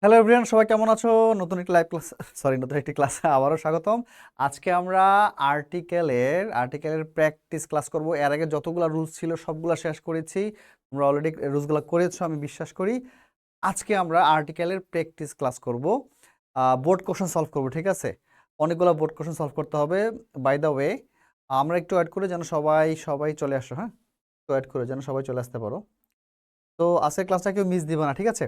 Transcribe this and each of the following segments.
Hello everyone, সবাই কেমন আছো? নতুন একটি ক্লাসে আবারও স্বাগতম। আজকে আমরা আর্টিকেলের প্র্যাকটিস ক্লাস করব। এর আগে যতগুলো রুলস ছিল সবগুলো শেষ করেছি। তোমরা অলরেডি রুলসগুলো করেছো আমি বিশ্বাস করি। আজকে আমরা আর্টিকেলের প্র্যাকটিস ক্লাস করব, বোর্ড কোশ্চেন সলভ করব। ঠিক আছে, অনেকগুলো বোর্ড কোশ্চেন সলভ করতে হবে। বাই দ্য ওয়ে, আমরা একটু অ্যাড করে যেন সবাই সবাই চলে আসো। হ্যাঁ, একটু অ্যাড করে যেন সবাই চলে আসতে পারো। তো আজকের ক্লাসটা কেউ মিস দিবা না, ঠিক আছে?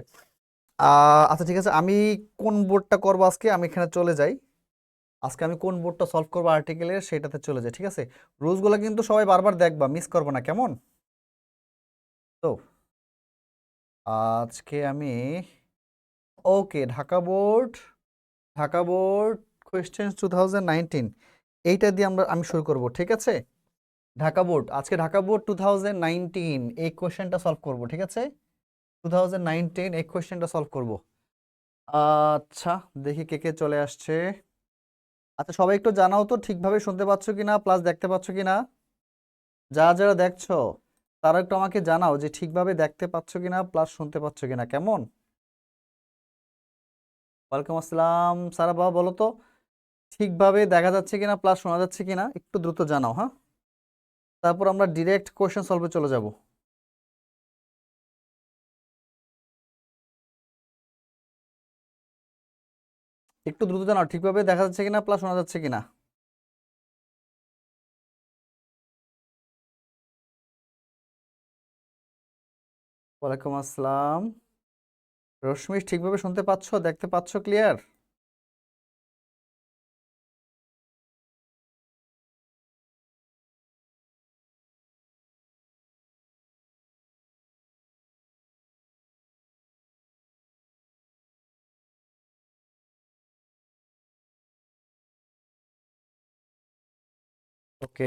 আচ্ছা ঠিক আছে, আমি কোন বোর্ডটা করবো আজকে, আমি এখানে চলে যাই। আজকে আমি কোন বোর্ডটা সলভ করবো আর্টিকেলের সেটাতে চলে যাই। ঠিক আছে, রুলসগুলো কিন্তু সবাই বারবার দেখবা, মিস করবো না, কেমন? তো আজকে আমি ওকে ঢাকা বোর্ড কোয়েশ্চেন 2019 এইটা দিয়ে আমি শুরু করব। ঠিক আছে, ঢাকা বোর্ড 2019 এই কোয়েশ্চেনটা সলভ করব। ঠিক আছে, 2019 এই কোয়েশ্চেনটা সলভ করব। আচ্ছা, দেখি কে কে চলে আসছে। আচ্ছা, সবাই একটু জানাও তো ঠিকভাবে শুনতে পাচ্ছ কিনা, প্লাস দেখতে পাচ্ছ কিনা। যারা যারা দেখছো তারা একটু আমাকে জানাও যে ঠিকভাবে দেখতে পাচ্ছ কিনা, প্লাস শুনতে পাচ্ছ কিনা। কেমন? ওয়ালাইকুম আসসালাম সারা বাবা, বলো তো ঠিকভাবে দেখা যাচ্ছে কিনা, প্লাস শোনা যাচ্ছে কিনা, একটু দ্রুত জানাও। হ্যাঁ, তারপর আমরা ডিরেক্ট কোশ্চেন সলভে চলে যাব। একটু দ্রুত জানাও ঠিকভাবে দেখা যাচ্ছে কিনা, প্লাস শোনা যাচ্ছে কিনা। ওয়ালাইকুম আসসালাম রশ্মি, ঠিকভাবে শুনতে পাচ্ছ, দেখতে পাচ্ছ ক্লিয়ার? ওকে,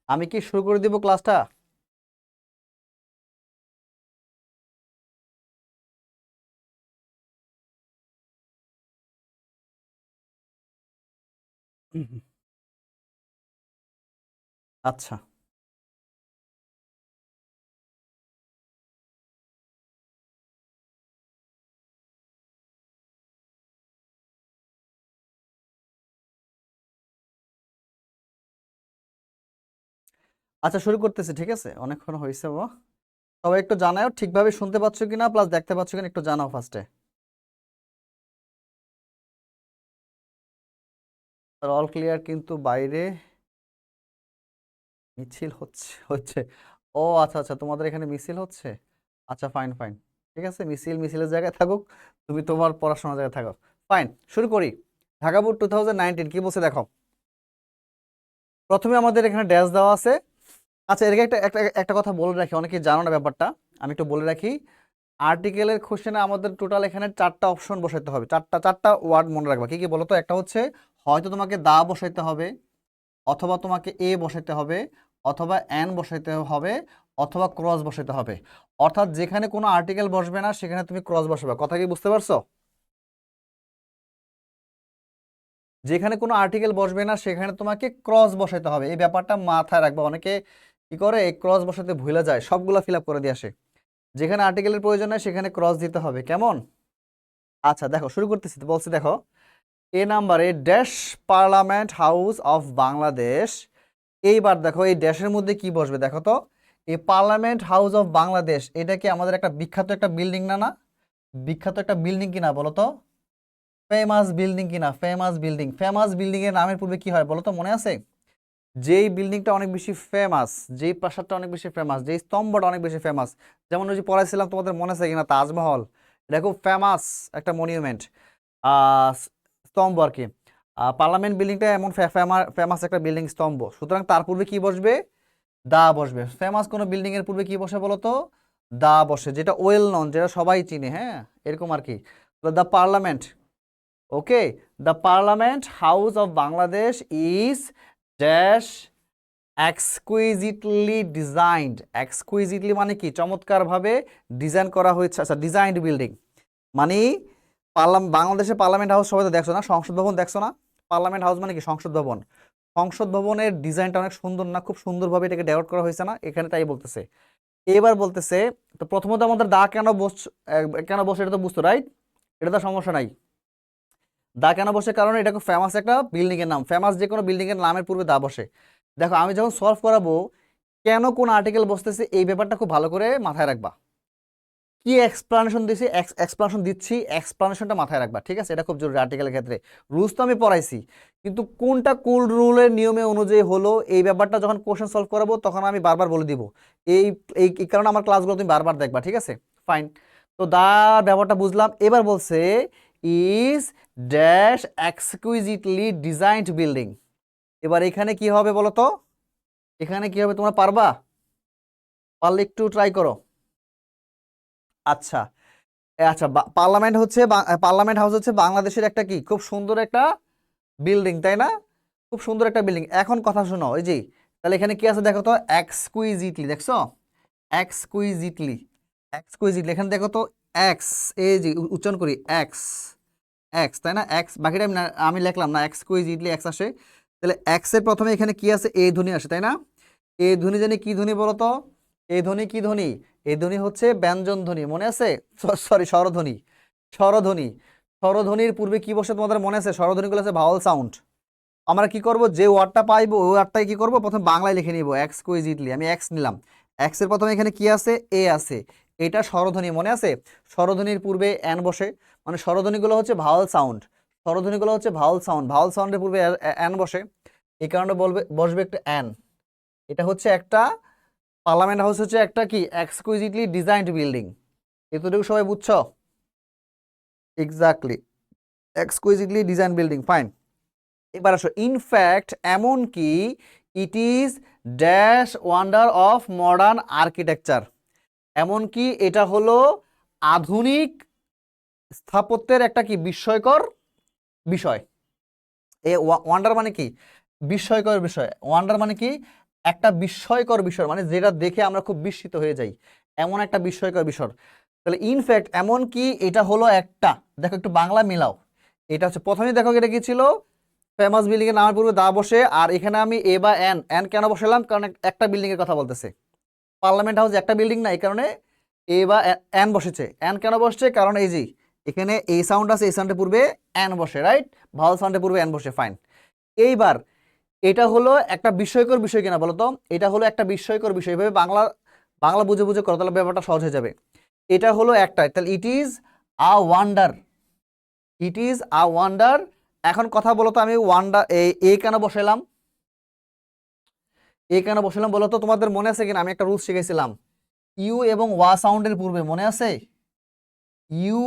আমি কি শুরু করে দিব ক্লাসটা? আচ্ছা আচ্ছা, শুরু করতেছি। ঠিক আছে, অনেকক্ষণ হয়েছে বাবা। সবাই একটু জানাও ঠিকভাবে শুনতে পাচ্ছ কিনা, প্লাস দেখতে পাচ্ছ কিনা, একটু জানাও ফার্স্টে। অল ক্লিয়ার, কিন্তু বাইরে মিছিল হচ্ছে হচ্ছে ও আচ্ছা আচ্ছা, তোমাদের এখানে মিছিল হচ্ছে। আচ্ছা, ফাইন ফাইন, ঠিক আছে, মিছিলের জায়গায় থাকুক, তুমি তোমার পড়াশোনার জায়গায় থাকো। ফাইন, শুরু করি। ঢাকা বোর্ড 2019 কি বলছে দেখো। প্রথমে আমাদের এখানে ড্যাশ দেওয়া আছে। আচ্ছা, এর আগে একটা একটা একটা কথা বলে রাখি, অনেকে জানো না ব্যাপারটা, আমি একটু বলে রাখি। আর্টিকেলের কোশ্চেনে আমাদের টোটাল এখানে চারটা অপশন বসাইতে হবে, চারটা চারটা ওয়ার্ড মনে রাখবা। কি কি বলো তো? একটা হচ্ছে হয়তো তোমাকে দা বসাইতে হবে, অথবা তোমাকে এ বসাইতে হবে, অথবা এন বসাইতে হবে, অথবা ক্রস বসাইতে হবে। অর্থাৎ যেখানে কোনো আর্টিকেল বসবে না সেখানে তুমি ক্রস বসাবে। কথা কি বুঝতে পারছো? যেখানে কোনো আর্টিকেল বসবে না সেখানে তোমাকে ক্রস বসাইতে হবে, এই ব্যাপারটা মাথায় রাখবা। অনেকে কি করে, এই ক্রস বসাতে ভুলে যায়, সবগুলা ফিল আপ করে দিয়ে আসে। যেখানে আর্টিকেলের প্রয়োজন হয় সেখানে ক্রস দিতে হবে, কেমন? আচ্ছা দেখো, শুরু করতেছি তো, বলছি দেখো। এ নাম্বারে dash parliament house of Bangladesh. এইবার দেখো এই ড্যাশের মধ্যে কি বসবে দেখো তো। এই পার্লামেন্ট হাউস অফ বাংলাদেশ এটা কি আমাদের একটা বিখ্যাত একটা বিল্ডিং না? না বিখ্যাত একটা বিল্ডিং কিনা বলো তো? ফেমাস বিল্ডিং কিনা? ফেমাস বিল্ডিং এর নামের পূর্বে কি হয় বলো তো, মনে আছে? যেই বিল্ডিংটা অনেক বেশি ফেমাস, যেই প্রাসাদটা অনেক বেশি ফেমাস, যেই স্তম্ভটা অনেক বেশি ফেমাস, যেমন ওই যে পড়াইছিলাম তোমাদের, মনে আছে কিনা, তাজমহল। এটা খুব ফেমাস একটা মনিউমেন্ট, স্তম্ভ আর কি। পার্লামেন্ট বিল্ডিংটা এমন ফেমাস একটা বিল্ডিং, স্তম্ভ, সুতরাং তার পূর্বে কি বসবে? দা বসবে। ফেমাস কোনো বিল্ডিং এর পূর্বে কি বসে বলো তো? দা বসে, যেটা ওয়েল নন, যেটা সবাই চিনে। হ্যাঁ, এরকম আর কি। The parliament, okay, the parliament house of Bangladesh is dash exquisitely designed. Exquisitely মানে কি? চমৎকারভাবে ডিজাইন করা হয়েছে। আচ্ছা, ডিজাইনড বিল্ডিং মানে বাংলাদেশের পার্লামেন্ট হাউস সবাই তো দেখছো না, সংসদ ভবন দেখছো না? পার্লামেন্ট হাউস মানে কি? সংসদ ভবন। সংসদ ভবনের ডিজাইনটা অনেক সুন্দর না? খুব সুন্দরভাবে এটাকে ডেভেলপ করা হয়েছে না? এখানে তাই বলতেছে। এবার বলতেছে, তো প্রথমত আমাদের দা কেন বস, কেন বসে এটা তো বুঝতো, রাইট? এটা তো সমস্যা নাই। দা কেন বসে, কারণ এটা খুব ফেমাস একটা বিল্ডিং এর নাম, ফেমাস যে কোনো বিল্ডিং এর নামের পূর্বে দা বসে। দেখো আমি যখন সলভ করাবো কেন কোন আর্টিকেল বসতেছে এই ব্যাপারটা খুব ভালো করে মাথায় রাখবা। কি এক্সপ্লানেশন দিছি, এক্সপ্লানেশন দিচ্ছি, এক্সপ্লানেশনটা মাথায় রাখবা, ঠিক আছে? এটা খুব জরুরি আর্টিকেলের ক্ষেত্রে। রুলস তো আমি পড়াইছি, কিন্তু কোনটা কোন রুলের নিয়মে অনুযায়ী হলো এই ব্যাপারটা যখন কোশ্চেন সলভ করাবো তখন আমি বারবার বলে দিব। এই এই কারণে আমার ক্লাসগুলো তুমি বারবার দেখবা, ঠিক আছে? ফাইন। তো দা ব্যাপারটা বুঝলাম। এবার বলছে is dash exquisitely designed building. এবার এখানে কি হবে বলো তো, এখানে কি হবে তোমরা পারবা? পারলে একটু ট্রাই করো। আচ্ছা আচ্ছা, পার্লামেন্ট হচ্ছে পার্লামেন্ট হাউস হচ্ছে বাংলাদেশের একটা কি খুব সুন্দর একটা বিল্ডিং, তাই না? খুব সুন্দর একটা বিল্ডিং। এখন কথা শোনো, এই যে তাহলে এখানে কি আছে দেখো তো, এক্সকুইজিটলি, দেখছো? এক্সকুইজিটলি, এক্সকুইজিটলি এখানে দেখো তো, এক্স, এই যে উচ্চারণ করি এক্স, এক্স, তাই না? এক্স, বাকিটা আমি লিখলাম না, এক্সকুইজিটলি এক্স আসে। তাহলে এক্স এর প্রথমে এখানে কি আছে, এ ধ্বনি আসে, তাই না? এ ধ্বনি জানি কি ধ্বনি বলো তো? এ ধ্বনি কি ধ্বনি? এ ধ্বনি হচ্ছে ব্যঞ্জন ধ্বনি, মনে আছে? সরি, স্বরধ্বনি, স্বরধ্বনি। স্বরধ্বনির পূর্বে কি বসে তোমাদের মনে আছে? স্বরধ্বনিগুলো আছে ভাওয়াল সাউন্ড। আমরা কি করব, যে ওয়ার্ডটা পাইবো ওই ওয়ার্ডটাই কি করব, প্রথমে বাংলায় লিখে নিব এক্সকুইজিটলি। আমি এক্স নিলাম, এক্স এর প্রথমে এখানে কি আছে, এ আছে, এটা স্বরধ্বনি, মনে আছে? স্বরধ্বনির পূর্বে এন বসে, মানে স্বরধ্বনিগুলো হচ্ছে ভাওয়াল সাউন্ড, স্বরধ্বনিগুলো হচ্ছে ভাওয়াল সাউন্ড, ভাওয়াল সাউন্ডের পূর্বে এন বসে, এই কারণে বসবে একটা এন। এটা হচ্ছে একটা পার্লামেন্ট হাউস হচ্ছে একটা কি এক্সকুইজিটলি ডিজাইনড বিল্ডিং। এতটুকু সবাই বুঝছো? Exactly, exquisitely design building, fine. এবার আসো, ইনফ্যাক্ট এমন কি, it is dash wonder of modern architecture. এমনকি এটা হলো আধুনিক স্থাপত্যের একটা কি বিস্ময়কর বিষয়। এ ওয়ান্ডার মানে কি, বিস্ময়কর বিষয়। ওয়ান্ডার মানে কি, একটা বিস্ময়কর বিষয়, মানে যেটা দেখে আমরা খুব বিস্মিত হয়ে যাই, এমন একটা বিস্ময়কর বিষয়। তাহলে ইনফ্যাক্ট এমন কি এটা হলো একটা, দেখো একটু বাংলা মিলাও। এটা হচ্ছে প্রথমেই দেখো এটা কি ছিল, ফেমাস বিল্ডিং এর নামের পূর্বে দা বসে, আর এখানে আমি এ বা এন, এন কেন বসালাম, কারণ একটা বিল্ডিং এর কথা বলতেছে। পার্লামেন্ট হাউস একটা বিল্ডিং না, এই কারণে এ বা এন বসেছে। এন কেন বসছে, কারণ এই যে এখানে এই সাউন্ড আছে, এই সাউন্ডের পূর্বে এন বসে, রাইট? ভাওয়াল সাউন্ডের পূর্বে এন বসে, ফাইন। এইবার এটা হলো একটা বিস্ময়কর বিষয় কিনা বলো তো? এটা হলো একটা বিস্ময়কর বিষয়, এভাবে বাংলা বাংলা বুঝে বুঝে করো, তাহলে ব্যাপারটা সহজ হয়ে যাবে। এটা হলো একটা, তাহলে it is a wonder, it is a wonder. এখন কথা বলো তো, আমি ওয়ান্ডার এ কেন বসাইলাম, এ কেন বসালাম বলো তো? তোমাদের মনে আছে কিনা আমি একটা রুলস শিখেছিলাম, ইউ এবং ওয়া সাউন্ডের পূর্বে, মনে আছে? ইউ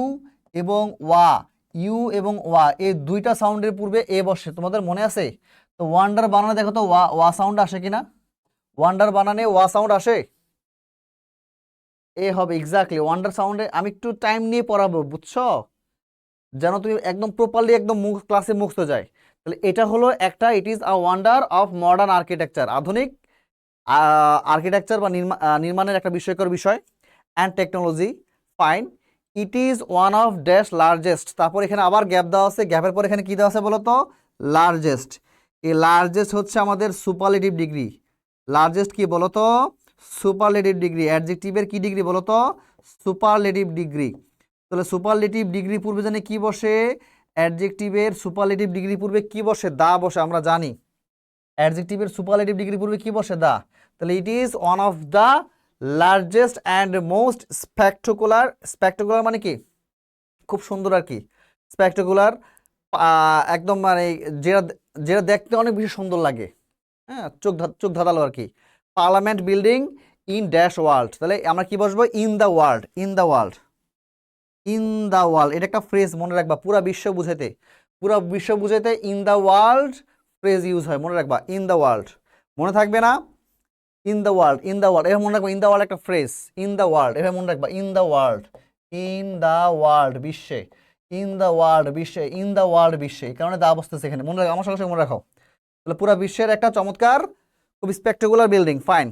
এবং ওয়া, ইউ এবং ওয়া এই দুইটা সাউন্ডের পূর্বে এ বসে, তোমাদের মনে আছে? তো ওয়ান্ডার বানানে দেখো তো, ওয়া ওয়া সাউন্ড আসে কিনা? ওয়ান্ডার বানানে ওয়া সাউন্ড আসে, এ হবে এক্স্যাক্টলি ওয়ান্ডার সাউন্ডে। আমি একটু টাইম নিয়ে পড়াবো, বুঝছো? যেন তুমি একদম প্রপারলি একদম ক্লাসে মুখস্থ যায়। তাহলে এটা হলো একটা, it is a wonder of modern architecture, আধুনিক আর্কিটেকচার বা নির্মাণের একটা বিস্ময়কর বিষয়, and technology, fine. It is one of dash largest, তারপর এখানে আবার গ্যাপ দেওয়া আছে, গ্যাপের পর এখানে কি দেওয়া আছে বলো তো, লার্জেস্ট। এই লার্জেস্ট হচ্ছে আমাদের সুপারলেটিভ ডিগ্রি। লার্জেস্ট কি বলো তো, সুপারলেটিভ ডিগ্রি। অ্যাডজেক্টিভের কি ডিগ্রি বলো তো, সুপারলেটিভ ডিগ্রি। তাহলে সুপারলেটিভ ডিগ্রি পূর্বে জানি কি বসে, অ্যাডজেক্টিভের সুপারলেটিভ ডিগ্রি পূর্বে কি বসে, দা বসে, আমরা জানি। অ্যাডজেক্টিভের সুপারলেটিভ ডিগ্রি পূর্বে কি বসে, দা। তাহলে it is one of the largest and most spectacular, spectacular মানে কি খুব সুন্দর আর কি, স্পেকটাকুলার একদম মানে যেটা যেটা দেখতে অনেক বেশি সুন্দর লাগে, হ্যাঁ, চোখ ধাঁধালো আর কি। Parliament building in dash world, তাহলে আমরা কি বসবো, in the world, in the world, in the world. এটা একটা ফ্রেজ, মনে রাখবা, পুরা বিশ্ব বুঝাইতে, পুরা বিশ্ব বুঝাইতে in the world phrase use হয়, মনে রাখবা, ইন দ্য ওয়ার্ল্ড। মনে থাকবে না? In the world, in the world, এভাবে মনে রাখবা। ইন দ্য ওয়ার্ল্ড একটা ফ্রেজ, ইন দ্য ওয়ার্ল্ড, এভাবে মনে রাখবা, in the world, in the world বিশ্বে, ইন দ্য ওয়ার্ল্ড বিশ্বে, ইন দ্য ওয়ার্ল্ড বিশ্বে, এই কারণে দা বসতেছে এখানে, মনে রাখো, আমার সঙ্গে সঙ্গে মনে রাখো। তাহলে পুরো বিশ্বের একটা চমৎকার খুব spectacular building, fine.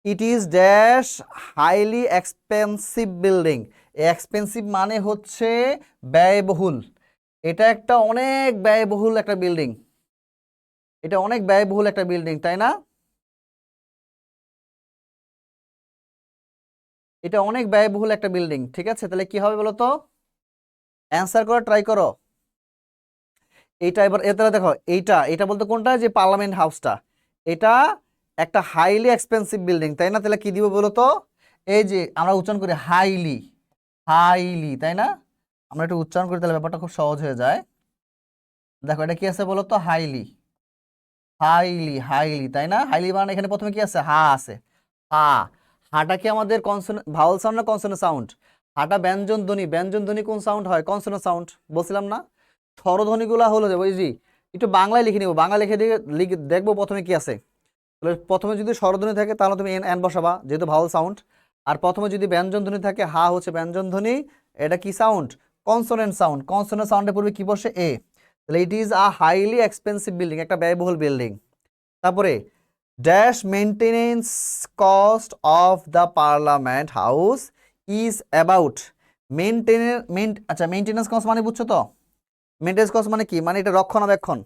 It is dash highly expensive building. Expensive মানে হচ্ছে ব্যয়বহুল, এটা একটা অনেক ব্যয়বহুল একটা বিল্ডিং, এটা অনেক ব্যয়বহুল একটা বিল্ডিং, তাই না? এটা অনেক ব্যয়বহুল একটা বিল্ডিং, ঠিক আছে? তাহলে কি হবে বলো তো, অ্যান্সার করে ট্রাই করো। এইটা এবার এতে দেখো, এইটা এটা বলতে কোনটা, যে পার্লামেন্ট হাউসটা, এটা একটা হাইলি এক্সপেন্সিভ বিল্ডিং, তাই না? তাহলে কি দিব বলো তো? এই যে আমরা উচ্চারণ করি হাইলি, হাইলি, তাই না? আমরা একটু উচ্চারণ করি, তাহলে ব্যাপারটা খুব সহজ হয়ে যায়। দেখো এটা কি আছে বলো তো? হাইলি, হাইলি, হাইলি, তাই না? হাইলি মানে এখানে প্রথমে কি আছে? হা আছে। হা, হাটা কি আমাদের কনসোনেন্ট ভাওয়াল সাউন্ড না কনসোনেন্ট সাউন্ড? হাটা ব্যঞ্জন ধ্বনি, ব্যঞ্জন ধ্বনি কোন সাউন্ড হয়? কনসোনেন্ট সাউন্ড, বলছিলাম না? স্বরধ্বনিগুলা হলো যে ওই জি, একটু বাংলায় লিখে নিব, বাংলা লিখে দিয়ে দেখবো প্রথমে কি আছে। তাহলে প্রথমে যদি স্বরধ্বনি থাকে তাহলে তুমি এন এন বসাবা, যেহেতু ভাওয়াল সাউন্ড। আর প্রথমে যদি ব্যঞ্জন ধ্বনি থাকে, হা হচ্ছে ব্যঞ্জন ধ্বনি, এটা কি সাউন্ড? Consonant sound. কনসোনেন্ট সাউন্ডের পূর্বে কি বসে? এ। তাহলে it is a highly expensive building, একটা ব্যয়বহুল বিল্ডিং। তারপরে dash maintenance cost of the parliament house is about আচ্ছা, মেনটেনেন্স কস্ট মানে বুঝছো তো? মেনটেনেন্স কস্ট মানে কি? মানে এটা রক্ষণাবেক্ষণ,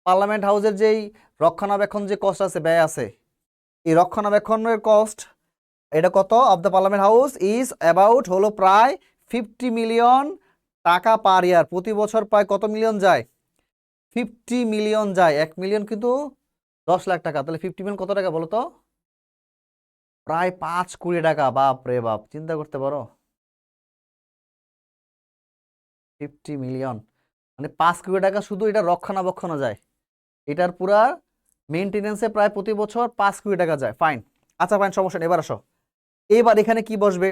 পার্লামেন্ট হাউসের যেই রক্ষণাবেক্ষণ যে কস্ট আছে, ব্যয় আছে, এই রক্ষণাবেক্ষণের কস্ট, এটা কত? Of the parliament house is about হলো প্রায় 50 মিলিয়ন টাকা পার ইয়ার। প্রতি বছর প্রায় কত মিলিয়ন যায়? 50 মিলিয়ন যায়। 1 মিলিয়ন কিন্তু 10 লাখ টাকা, তাহলে 50 মিলিয়ন কত টাকা বলো তো? প্রায় 5 কোটি টাকা। বাপ রে বাপ, চিন্তা করতে পারো, 50 মিলিয়ন মানে 5 কোটি টাকা শুধু এটা রক্ষণাবেক্ষণে যায়। এটার পুরা মেনটেনেন্সে প্রায় প্রতি বছর 5 কোটি টাকা যায়। ফাইন, আচ্ছা ফাইন, সমস্যা নেই। এবার আসো, এবার এখানে কি বসবে?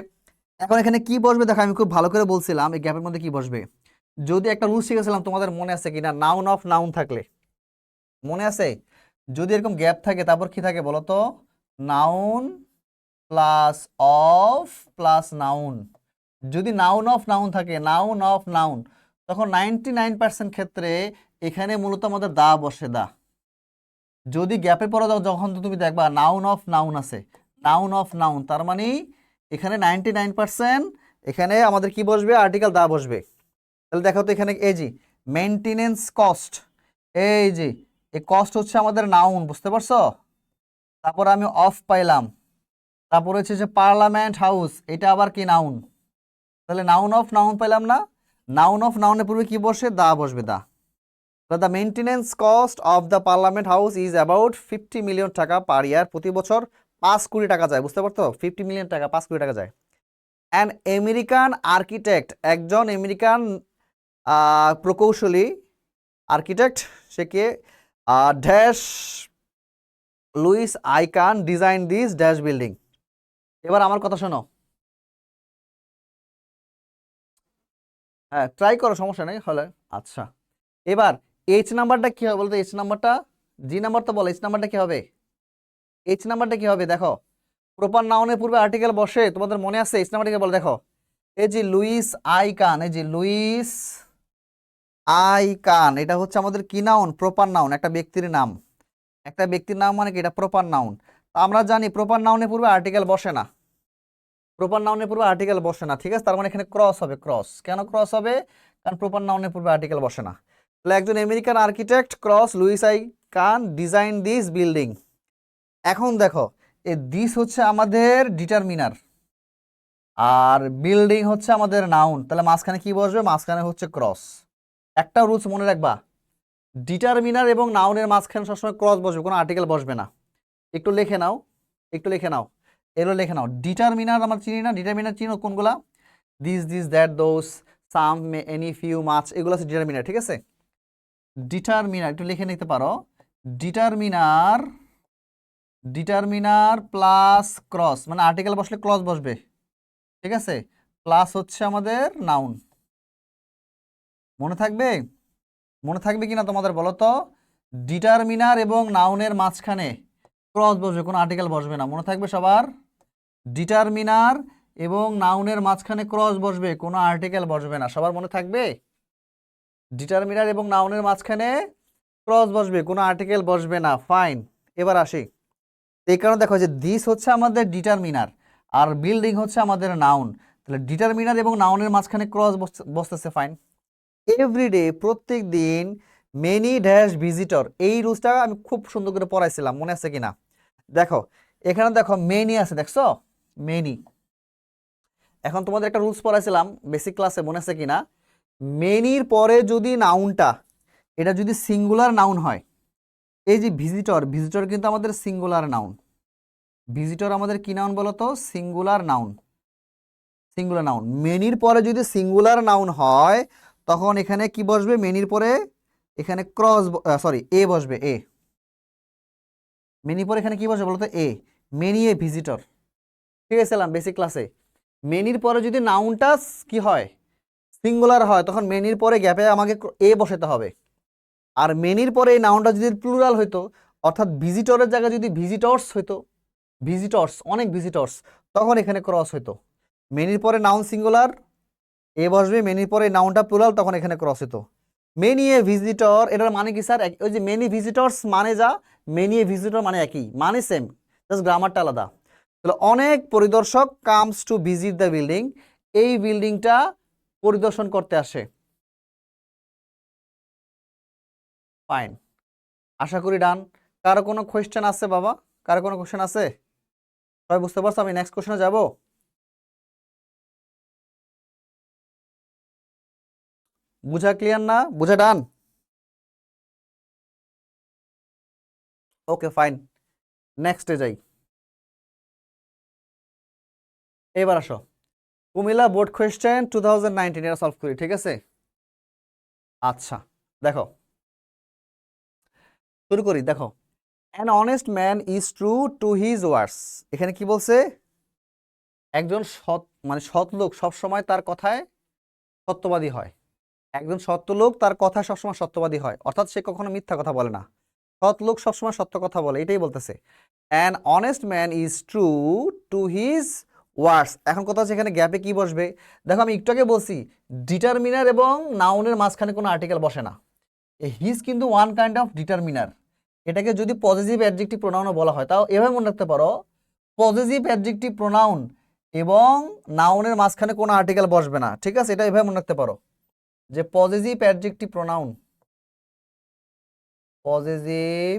এখন এখানে কি বসবে দেখো, আমি খুব ভালো করে বলছিলাম এই গ্যাপের মধ্যে কি বসবে। যদি একটা রুল শিখেছিলাম, তোমাদের মনে আছে কিনা, নাউন অফ নাউন থাকলে মনে আছে? যদি এরকম গ্যাপ থাকে তারপর কি থাকে বলো তো? Noun plus of plus noun. যদি নাউন অফ নাউন থাকে, নাউন অফ নাউন, তখন 99% ক্ষেত্রে এখানে মূলত আমাদের দা বসে, দা। যদি গ্যাপের পরে যখন তুমি দেখবা নাউন অফ নাউন আছে, নাউন অফ নাউন, তার মানে এখানে 99% এখানে আমাদের কি বসবে? আর্টিকেল দা বসবে। তাহলে দেখো তো এখানে এই যে মেনটেনেন্স কস্ট, এই যে এই কস্ট হচ্ছে আমাদের নাউন, বুঝতে পারছো? তারপর আমি অফ পাইলাম, তারপর হচ্ছে যে পার্লামেন্ট হাউস, এটা আবার কি? নাউন। তাহলে নাউন অফ নাউন পাইলাম না? নাউন অফ নাউনের পূর্বে কি বসে? দা বসবে, the. The maintenance cost of the parliament house is about 50 million taka per ইয়ার। প্রতি বছর 5 কোটি টাকা যায়, বুঝতে পারতো? 50 মিলিয়ন টাকা, 5 কোটি টাকা যায়। অ্যান আমেরিকান আর্কিটেক্ট, একজন আমেরিকান প্রকৌশলী, আর্কিটেক্ট, সে কে? Dash Louis I Kahn design this dash building. এবার আমার কথা শোনো, হ্যাঁ ট্রাই করো, সমস্যা নেই হলে। আচ্ছা, এবার এইচ নাম্বারটা কি হবে বলতো? এইচ নাম্বারটা, জি নাম্বার তো বলো, এইচ নাম্বারটা কি হবে? এইচ নাম্বারটা কি হবে দেখো, প্রপার নাউনের পূর্বে আর্টিকেল বসে, তোমাদের মনে আছে? এইচ নাম্বারটা কি বলো দেখো, এই যে লুইস আইকান, এই যে লুইস আইকান, এটা হচ্ছে আমাদের কি নাউন? প্রপার নাউন, একটা ব্যক্তির নাম। একটা ব্যক্তির নাম মানে কি? এটা প্রপার নাউন। আমরা জানি প্রপার নাউনের পূর্বে আর্টিকেল বসে না, প্রপার নাউনের পূর্বে আর্টিকেল বসে না, ঠিক আছে? তার মানে এখানে ক্রস হবে। ক্রস কেন ক্রস হবে? কারণ প্রপার নাউনের পূর্বে আর্টিকেল বসে না। তাহলে একজন American architect cross Louis I Kahn design this building. এখন দেখো, এই দিস হচ্ছে আমাদের ডিটারমিনার, আর বিল্ডিং হচ্ছে আমাদের নাউন। তাহলে মাঝখানে কি বসবে? মাঝখানে হচ্ছে ক্রস। একটা রুলস মনে রাখবা, ডিটারমিনার এবং নাউনের মাঝখানে সবসময় ক্রস বসবে, কোনো আর্টিকেল বসবে না। একটু লিখে নাও, একটু লিখে নাও, এগুলো লিখে নাও। ডিটারমিনার আমরা চিনি না? ডিটারমিনার চিনো কোনগুলা? This, this, that, those, some, any, few, much, এগুলো আছে ডিটারমিনার, ঠিক আছে? ডিটারমিনার একটু লিখে নিতে পারো। ডিটারমিনার, ডিটারমিনার প্লাস ক্রস, মানে আর্টিকেল বসলে ক্লজ বসবে, ঠিক আছে? প্লাস হচ্ছে আমাদের নাউন। মনে থাকবে? মনে থাকবে কিনা তোমাদের বলো তো? ডিটারমিনার এবং নাউনের মাঝখানে ক্রস বসবে, কোনো আর্টিকেল বসবে না। মনে থাকবে সবার? ডিটারমিনার এবং নাউনের মাঝখানে ক্রস বসবে, কোনো আর্টিকেল বসবে না। সবার মনে থাকবে? ডিটারমিনার এবং নাউনের মাঝখানে ক্রস বসবে, কোনো আর্টিকেল বসবে না। ফাইন, এবার আসি। এই কারণে দেখো যে দিস হচ্ছে আমাদের ডিটারমিনার, আর বিল্ডিং হচ্ছে আমাদের নাউন। তাহলে ডিটারমিনার এবং নাউনের মাঝখানে ক্রস বসতেছে। ফাইন। এভরিডে, প্রত্যেক দিন, মেনি ড্যাশ ভিজিটর, এই রুলসটা আমি খুব সুন্দর করে পড়াইছিলাম, মনে আছে কিনা? দেখো এখানে দেখো মেনি আছে, দেখছো? মেনি। এখন তোমাদের একটা রুলস পড়াইছিলাম বেসিক ক্লাসে, মনে আছে কিনা? মেনির পরে যদি নাউনটা এটা যদি সিঙ্গুলার নাউন হয়, এই যে ভিজিটর, ভিজিটর কিন্তু আমাদের সিঙ্গুলার নাউন। ভিজিটর আমাদের কি নাউন বলতো? Singular noun. Singular noun. মেনির পরে যদি সিঙ্গুলার নাউন হয় তখন এখানে কি বসবে? মেনির পরে এখানে ক্রস, সরি, এ বসবে, এ। মেনির পরে এখানে কি বসবে বলতো? এ। Many a visitor. ঠিক আছে, বেসিক ক্লাসে মেনির পরে যদি নাউনটা কি হয়? সিঙ্গুলার হয়, তখন মেনির পরে গ্যাপে আমাকে এ বসাতে হবে। আর মেনির পরে এই নাউনটা যদি প্লুরাল হইতো, অর্থাৎ ভিজিটরের জায়গায় যদি ভিজিটর্স হইতো, ভিজিটর্স, অনেক ভিজিটর্স, তখন এখানে ক্রস হইতো। মেনির পরে নাউন সিঙ্গুলার, এ বসবে, মেনির পরে নাউনটা প্লুরাল, তখন এখানে ক্রস হইতো। মেনি এ ভিজিটর, এটার মানে কি স্যার? ওই যে মেনি ভিজিটর্স মানে যা, মেনি এ ভিজিটর মানে একই, মানে সেম, জাস্ট গ্রামারটা আলাদা। তাহলে অনেক পরিদর্শক comes to visit the building, এই বিল্ডিংটা পরিদর্শন করতে আসে। ফাইন, আশা করি ডান। কারো কোনো কোয়েশ্চেন আছে বাবা? কারো কোনো কোয়েশ্চেন আছে? সবাই বুঝতে পারছো? আমি নেক্সট কোয়েশ্চনে যাব। বুঝা ক্লিয়ার না? বুঝা ডান? ওকে ফাইন, নেক্সটে যাই। এবার আসো, কুমিল্লা বোর্ড কোয়েশ্চেন 2019, এটা সলভ করি, ঠিক আছে? আচ্ছা, দেখো, শুরু করি। দেখো, an honest man is true to his words. এখানে কি বলছে? একজন সৎ, মানে সৎ লোক সবসময় তার কথায় সত্যবাদী হয়। একজন সত্য লোক তার কথায় সবসময় সত্যবাদী হয়, অর্থাৎ সে কখনো মিথ্যা কথা বলে না। সৎ লোক সবসময় সত্য কথা বলে, এটাই বলতেছে। An honest man is true to his words. এখন কথা হচ্ছে এখানে গ্যাপে কি বসবে? দেখো, আমি একটু আগে বলছি ডিটারমিনার এবং নাউনের মাঝখানে কোনো আর্টিকেল বসে না। হিজ কিন্তু ওয়ান কাইন্ড অফ ডিটারমিনার। এটাকে যদি পজিটিভ অ্যাডজেক্টিভ প্রোনাউনও বলা হয়, তাও এভাবে মনে রাখতে পারো, পজিটিভ অ্যাডজেক্টিভ প্রোনাউন এবং নাউনের মাঝখানে কোনো আর্টিকেল বসবে না। ঠিক আছে, এটা এভাবে মনে রাখতে পারো যে positive adjective pronoun, positive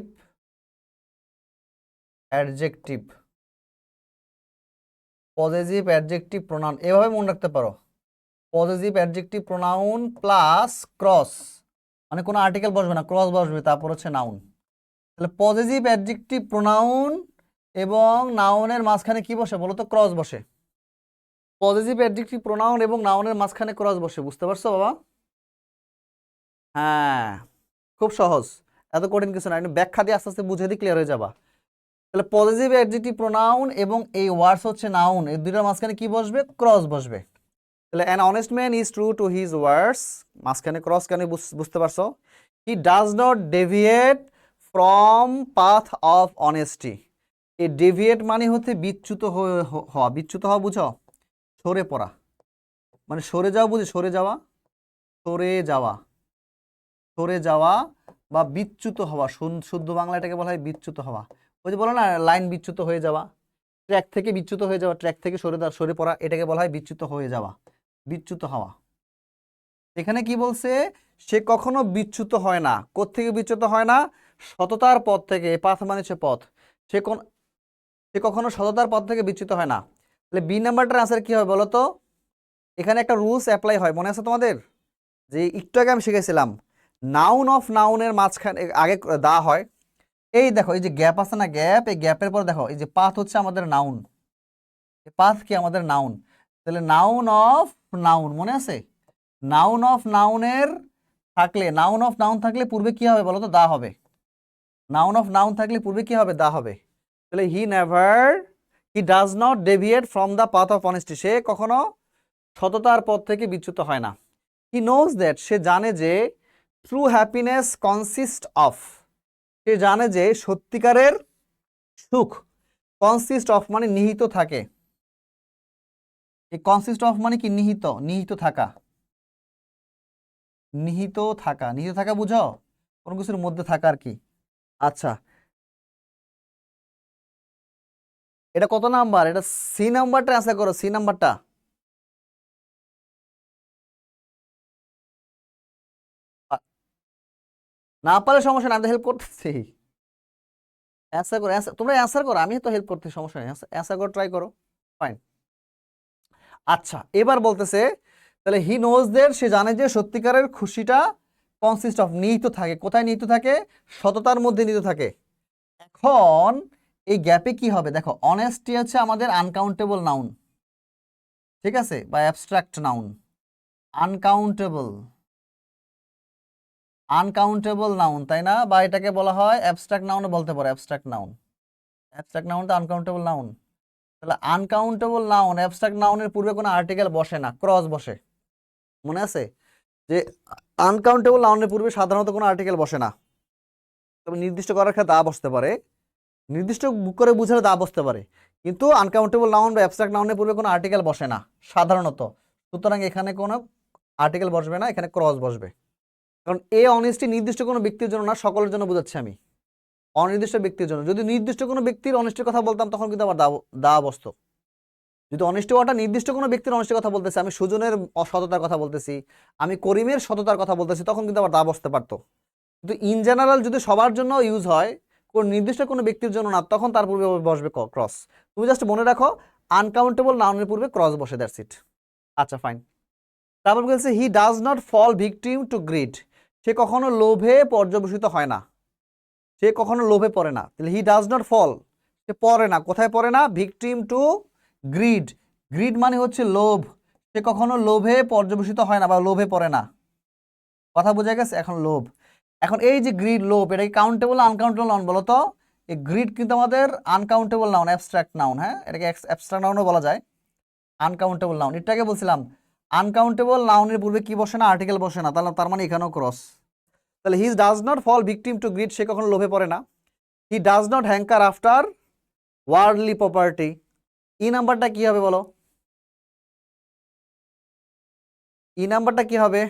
adjective, positive adjective pronoun, এভাবে মনে রাখতে পারো। Positive adjective pronoun plus cross, মানে কোনো আর্টিকেল বসবে না, ক্রস বসবে, তারপর হচ্ছে নাউন। তাহলে পজিটিভ অ্যাডজেক্টিভ প্রোনাউন এবং নাউনের মাঝখানে কি বসে বলো তো? ক্রস বসে। পজিটিভ অ্যাডজেক্টিভ প্রোনাউন এবং নাউনের মাঝখানে ক্রস বসে, বুঝতে পারছো বাবা? হ্যাঁ, খুব সহজ, এত কঠিন কিছু না, ব্যাখ্যা দিয়ে আস্তে আস্তে বুঝে দিয়ে ক্লিয়ার হয়ে যাবা। তাহলে পজিটিভ অ্যাডজেক্টিভ প্রোনাউন এবং এই ওয়ার্ডস হচ্ছে নাউন, এই দুইটার মাঝখানে কি বসবে? ক্রস বসবে। তাহলে an honest man is true to his words, মাঝখানে ক্রস কেন বুঝতে পারছো? হি does not deviate from path of honesty. এই ডেভিয়েট মানে হচ্ছে বিচ্যুত হওয়া, বিচ্যুত হওয়া বুঝো? সরে পড়া, মানে সরে যাওয়া, বুঝি? সরে যাওয়া, সরে যাওয়া, সরে যাওয়া বা বিচ্যুত হওয়া, শুদ্ধ বাংলা এটাকে বলা হয় বিচ্যুত হওয়া। ওই যে বলো না, লাইন বিচ্যুত হয়ে যাওয়া, ট্র্যাক থেকে বিচ্যুত হয়ে যাওয়া, ট্র্যাক থেকে সরে পড়া, এটাকে বলা হয় বিচ্যুত হয়ে যাওয়া, বিচ্যুত হওয়া। এখানে কি বলছে? সে কখনো বিচ্যুত হয় না। কোত্থেকে বিচ্যুত হয় না? সততার পথ থেকে। পাথ মানে হচ্ছে পথ। সে কোন, সে কখনো সততার পথ থেকে বিচ্যুত হয় না। তাহলে বি নাম্বারটার আনসার কি হবে বলো তো? এখানে একটা রুলস অ্যাপ্লাই হয়, মনে আছে তোমাদের? যে একটু আগে আমি শিখেছিলাম, নাউন অফ নাউনের মাঝখানে আগে দা হয়। এই দেখো, এই যে গ্যাপ আছে না, গ্যাপ, এই গ্যাপের পর দেখো, এই যে পাথ হচ্ছে আমাদের নাউন, পাথ কি আমাদের নাউন। তাহলে নাউন অফ নাউন, মনে আছে? নাউন অফ নাউনের থাকলে, নাউন অফ নাউন থাকলে পূর্বে কি হবে বলো তো? দা হবে। নাউন অফ নাউন থাকলে পূর্বে কি হবে? দা হবে। তাহলে he does not deviate from the path of honesty, সে কখনো সততার পথ থেকে বিচ্যুত হয় না। হি নোজ দ্যাট, সে জানে যে ট্রু হ্যাপিনেস কনসিস্ট অফ, সে জানে যে সত্যিকারের সুখ, কনসিস্ট অফ মানে নিহিত থাকে। এই কনসিস্ট অফ মানে কি? নিহিত, নিহিত থাকা, নিহিত থাকা, নিহিত থাকা বুঝো? কোনো কিছুর মধ্যে থাকা আর কি। আচ্ছা, এটা কত নাম্বার? এটা সি নাম্বারটা অ্যান্সার করো, সি নাম্বারটা। না পারলে সমস্যা না, আমি হেল্প করতেছি। অ্যান্সার করো, তোমরা অ্যান্সার করো, আমি তো হেল্প করতে, সমস্যা নেই, অ্যান্সার করো, ট্রাই করো। ফাইন। আচ্ছা, এবার বলতেছে তাহলে হি নোজ দের, সে জানে যে সত্যিকারের খুশিটা কনসিস্ট অফ, নিহিত থাকে। কোথায় নিহিত থাকে? সততার মধ্যে নিহিত থাকে। এখন এই গ্যাপে কি হবে দেখো, অনেস্টি হচ্ছে আমাদের আনকাউন্টেবল নাউন, ঠিক আছে, বা abstract noun. Uncountable, uncountable noun, তাই না? বা এটাকে বলা হয় অ্যাবস্ট্রাক্ট নাউন বলতে পারো, অ্যাবস্ট্রাক্ট নাউন। অ্যাবস্ট্রাক্ট নাউন তো আনকাউন্টেবল নাউন। তাহলে আনকাউন্টেবল নাউন, অ্যাবস্ট্রাক্ট নাউনের পূর্বে কোনো আর্টিকেল বসে না, ক্রস বসে। মনে আছে যে আনকাউন্টেবল নাউনের পূর্বে সাধারণত কোনো আর্টিকেল বসে না, তবে নির্দিষ্ট করার ক্ষেত্রে দা বসতে পারে, নির্দিষ্ট করে বুঝালে দা বসতে পারে, কিন্তু আনকাউন্টেবল নাউন বা অ্যাবস্ট্রাক্ট নাউনের পূর্বে কোনো আর্টিকেল বসে না সাধারণত। সুতরাং এখানে কোনো আর্টিকেল বসবে না, এখানে ক্রস বসবে। কারণ এ অনেস্টি নির্দিষ্ট কোনো ব্যক্তির জন্য না, সকলের জন্য বোঝাচ্ছি আমি, অনির্দিষ্ট ব্যক্তির জন্য। যদি নির্দিষ্ট কোনো ব্যক্তির অনেস্টির কথা বলতাম তখন কিন্তু আবার দা বসতো। যদি অনেস্টি ওয়াটা নির্দিষ্ট কোনো ব্যক্তির অনেস্টির কথা বলতেছি, আমি সুজনের সততার কথা বলতেছি, আমি করিমের সততার কথা বলতেছি, তখন কিন্তু আবার দা বসতে পারতো। কিন্তু ইন জেনারেল যদি সবার জন্য ইউজ হয়, কোন নির্দিষ্ট কোনো ব্যক্তির জন্য না, তখন তার পূর্বে বসবে ক্রস। তুমি জাস্ট মনে রাখো আনকাউন্টেবল নাউনের পূর্বে ক্রস বসে, দ্যাটস ইট। আচ্ছা ফাইন। তারপর বলছে he does not fall victim to greed, সে কখনো লোভে পর্যবসিত হয় না, সে কখনো লোভে পড়ে না। তাহলে হি ডাজ নট ফল, সে পড়ে না, কোথায় পড়ে না? Victim to grid. গ্রিড মানে হচ্ছে লোভ, সে কখনো লোভে পর্যবসিত হয় না বা লোভে পড়ে না। কথা বোঝা গেছে? এখন লোভ, এখন এই যে গ্রিড, লোভ, এটা কি কাউন্টেবল আনকাউন্টেবল নাউন বলো তো? এই গ্রিড কিন্তু আমাদের আনকাউন্টেবল নাউন, অ্যাবস্ট্রাক্ট নাউন। হ্যাঁ, এটাকে অ্যাবস্ট্রাক্ট নাউনও বলা যায়, আনকাউন্টেবল নাউন। এটাকে বলছিলাম আনকাউন্টেবল নাউনের পূর্বে কি বসে না? আর্টিকেল বসে না। তাহলে তার মানে এখানেও ক্রস। তাহলে he does not fall victim to greed, সে কখনো লোভে পড়ে না। He does not hanker after worldly property. E নাম্বারটা কি হবে বলো? ই নাম্বারটা কি হবে?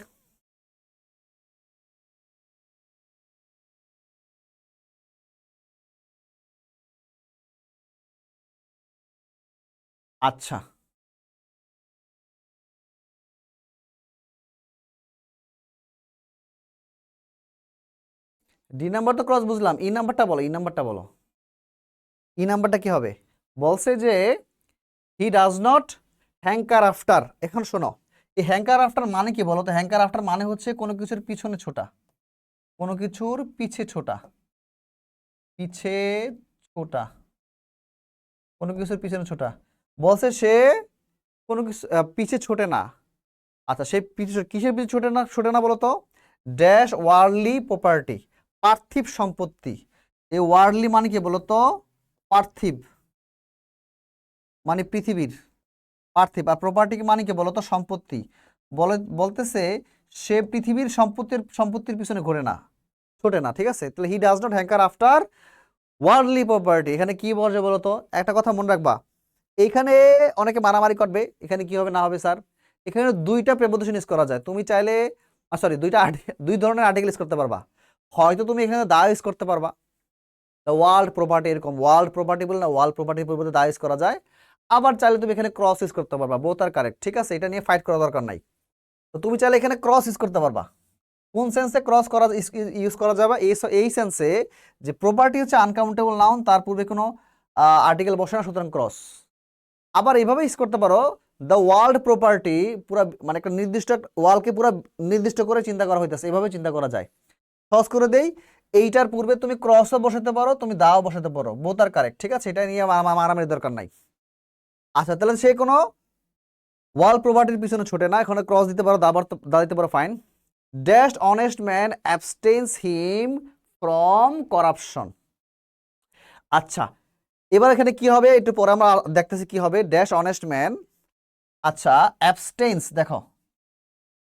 আচ্ছা, ডি নাম্বার তো ক্রস বুঝলাম, ই নাম্বারটা বলো, ই নাম্বারটা বলো, ই নাম্বারটা কি হবে? বলছে যে হি ডাজ নট হ্যাঙ্কার আফটার। এখন শোনো, এই হ্যাঙ্কার আফটার মানে কি বলো তো? হ্যাঙ্কার আফটার মানে হচ্ছে কোনো কিছুর পিছনে ছোটা, কোনো কিছুর পিছে ছোটা, পিছে ছোটা, কোনো কিছুর পিছনে ছোটা। বলছে সে কোনো কিছু পিছে ছোটে না। আচ্ছা, সে পিছে কিসের পিছে ছোটে না, ছোটে না বলো তো? ড্যাশ ওয়ার্ল্ডলি প্রপার্টি, পার্থিব সম্পত্তি। এই ওয়ার্ল্ডলি মানে কি বলো তো? পার্থিব মানে পৃথিবীর, পার্থিব। আর প্রপার্টি মানে কি বলো তো? সম্পত্তি। বলতেছে সে পৃথিবীর সম্পত্তির পিছনে ঘোরে না, ছোটে না, ঠিক আছে? তাহলে he does not hanker after worldly property. এখানে কি বলছে বলো তো? একটা কথা মনে রাখবা, এইখানে অনেকে মারামারি করবে, এখানে কি হবে না হবে স্যার? এখানে দুইটা প্রেপোজিশন ইউজ করা যায়। তুমি চাইলে সরি, দুই ধরনের আর্টিকেল ইউজ করতে পারবা। হয়তো তুমি এখানে দা ইউজ করতে পারবা, দ্য ওয়ার্ল্ড প্রপার্টি, এরকম ওয়ার্ল্ড প্রপার্টি বলে না, ওয়ার্ল্ড প্রপার্টির পরিবর্তে দা ইউজ করা যায়। আবার চাইলে তুমি এখানে ক্রস ইউজ করতে পারবা, বোথ আর কারেক্ট, ঠিক আছে? এটা নিয়ে ফাইট করা দরকার নাই। তো তুমি চাইলে এখানে ক্রস ইউজ করতে পারবা। কোন সেন্সে ক্রস করা ইউজ করা যাবে? এই সেন্সে যে প্রপার্টি হচ্ছে আনকাউন্টেবল নাউন, তার পূর্বে কোনো আর্টিকেল বসে না, সুতরাং ক্রস। আবার এইভাবে ইউজ করতে পারো, দ্য ওয়ার্ল্ড প্রপার্টি, পুরো মানে একটা নির্দিষ্ট ওয়ালকে পুরো নির্দিষ্ট করে চিন্তা করা হইতেছে, এইভাবে চিন্তা করা যায়। সহজ করে দেই, এইটার পূর্বে তুমি ক্রসও বসাতে পারো, তুমি দাও বসাতে পারো, বোথ আর কারেক্ট, ঠিক আছে? এটা নিয়ে মারামারির দরকার নাই। আচ্ছা, তাহলে সে কোনো ওয়ার্ল্ড প্রপার্টির পিছনে ছোটে না, এখানে ক্রস দিতে পারো, দা দিতে পারো, fine. Dashed honest man abstains him from corruption. আচ্ছা, এবার এখানে কি হবে একটু পরে আমরা দেখতেছি কি হবে। ড্যাশ অনেস্ট ম্যান, আচ্ছা অ্যাবস্টেন্স, দেখো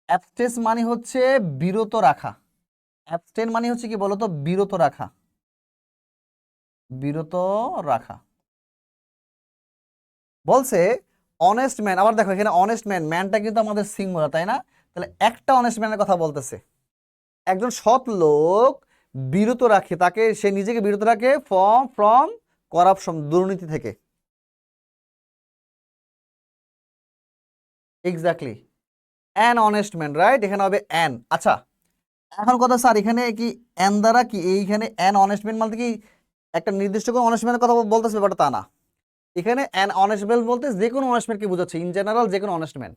অ্যাবস্টেন্স মানে হচ্ছে বিরত রাখা। অ্যাবস্টেন মানে হচ্ছে কি বলতো? বিরত রাখা, বিরত রাখা। বলছে অনেস্ট ম্যান, আবার দেখো এখানে অনেস্ট ম্যান, ম্যানটা কিন্তু আমাদের সিঙ্গুলার, তাই না? তাহলে একটা অনেস্ট ম্যানের কথা বলতেছে, একজন সৎ লোক বিরত রাখে, তাকে সে নিজেকে বিরত রাখে ফ্রম ফ্রম করাপশন, দুর্নীতি থেকে। Exactly, an honest man, right? এখানে হবে অ্যান। আচ্ছা, এখন কথা স্যার, এখানে কি অ্যান দ্বারা কি এইখানে অ্যান অনেস্ট ম্যান বলতে কি একটা নির্দিষ্ট কোনো অনেস্ট ম্যানের কথা বলতেছে? ব্যাপারটা তা না। এখানে অ্যান অনেস্ট ম্যান বলতে যে কোনো অনেস্ট ম্যানকে বোঝাচ্ছে, ইন জেনারেল যে কোনো honest man.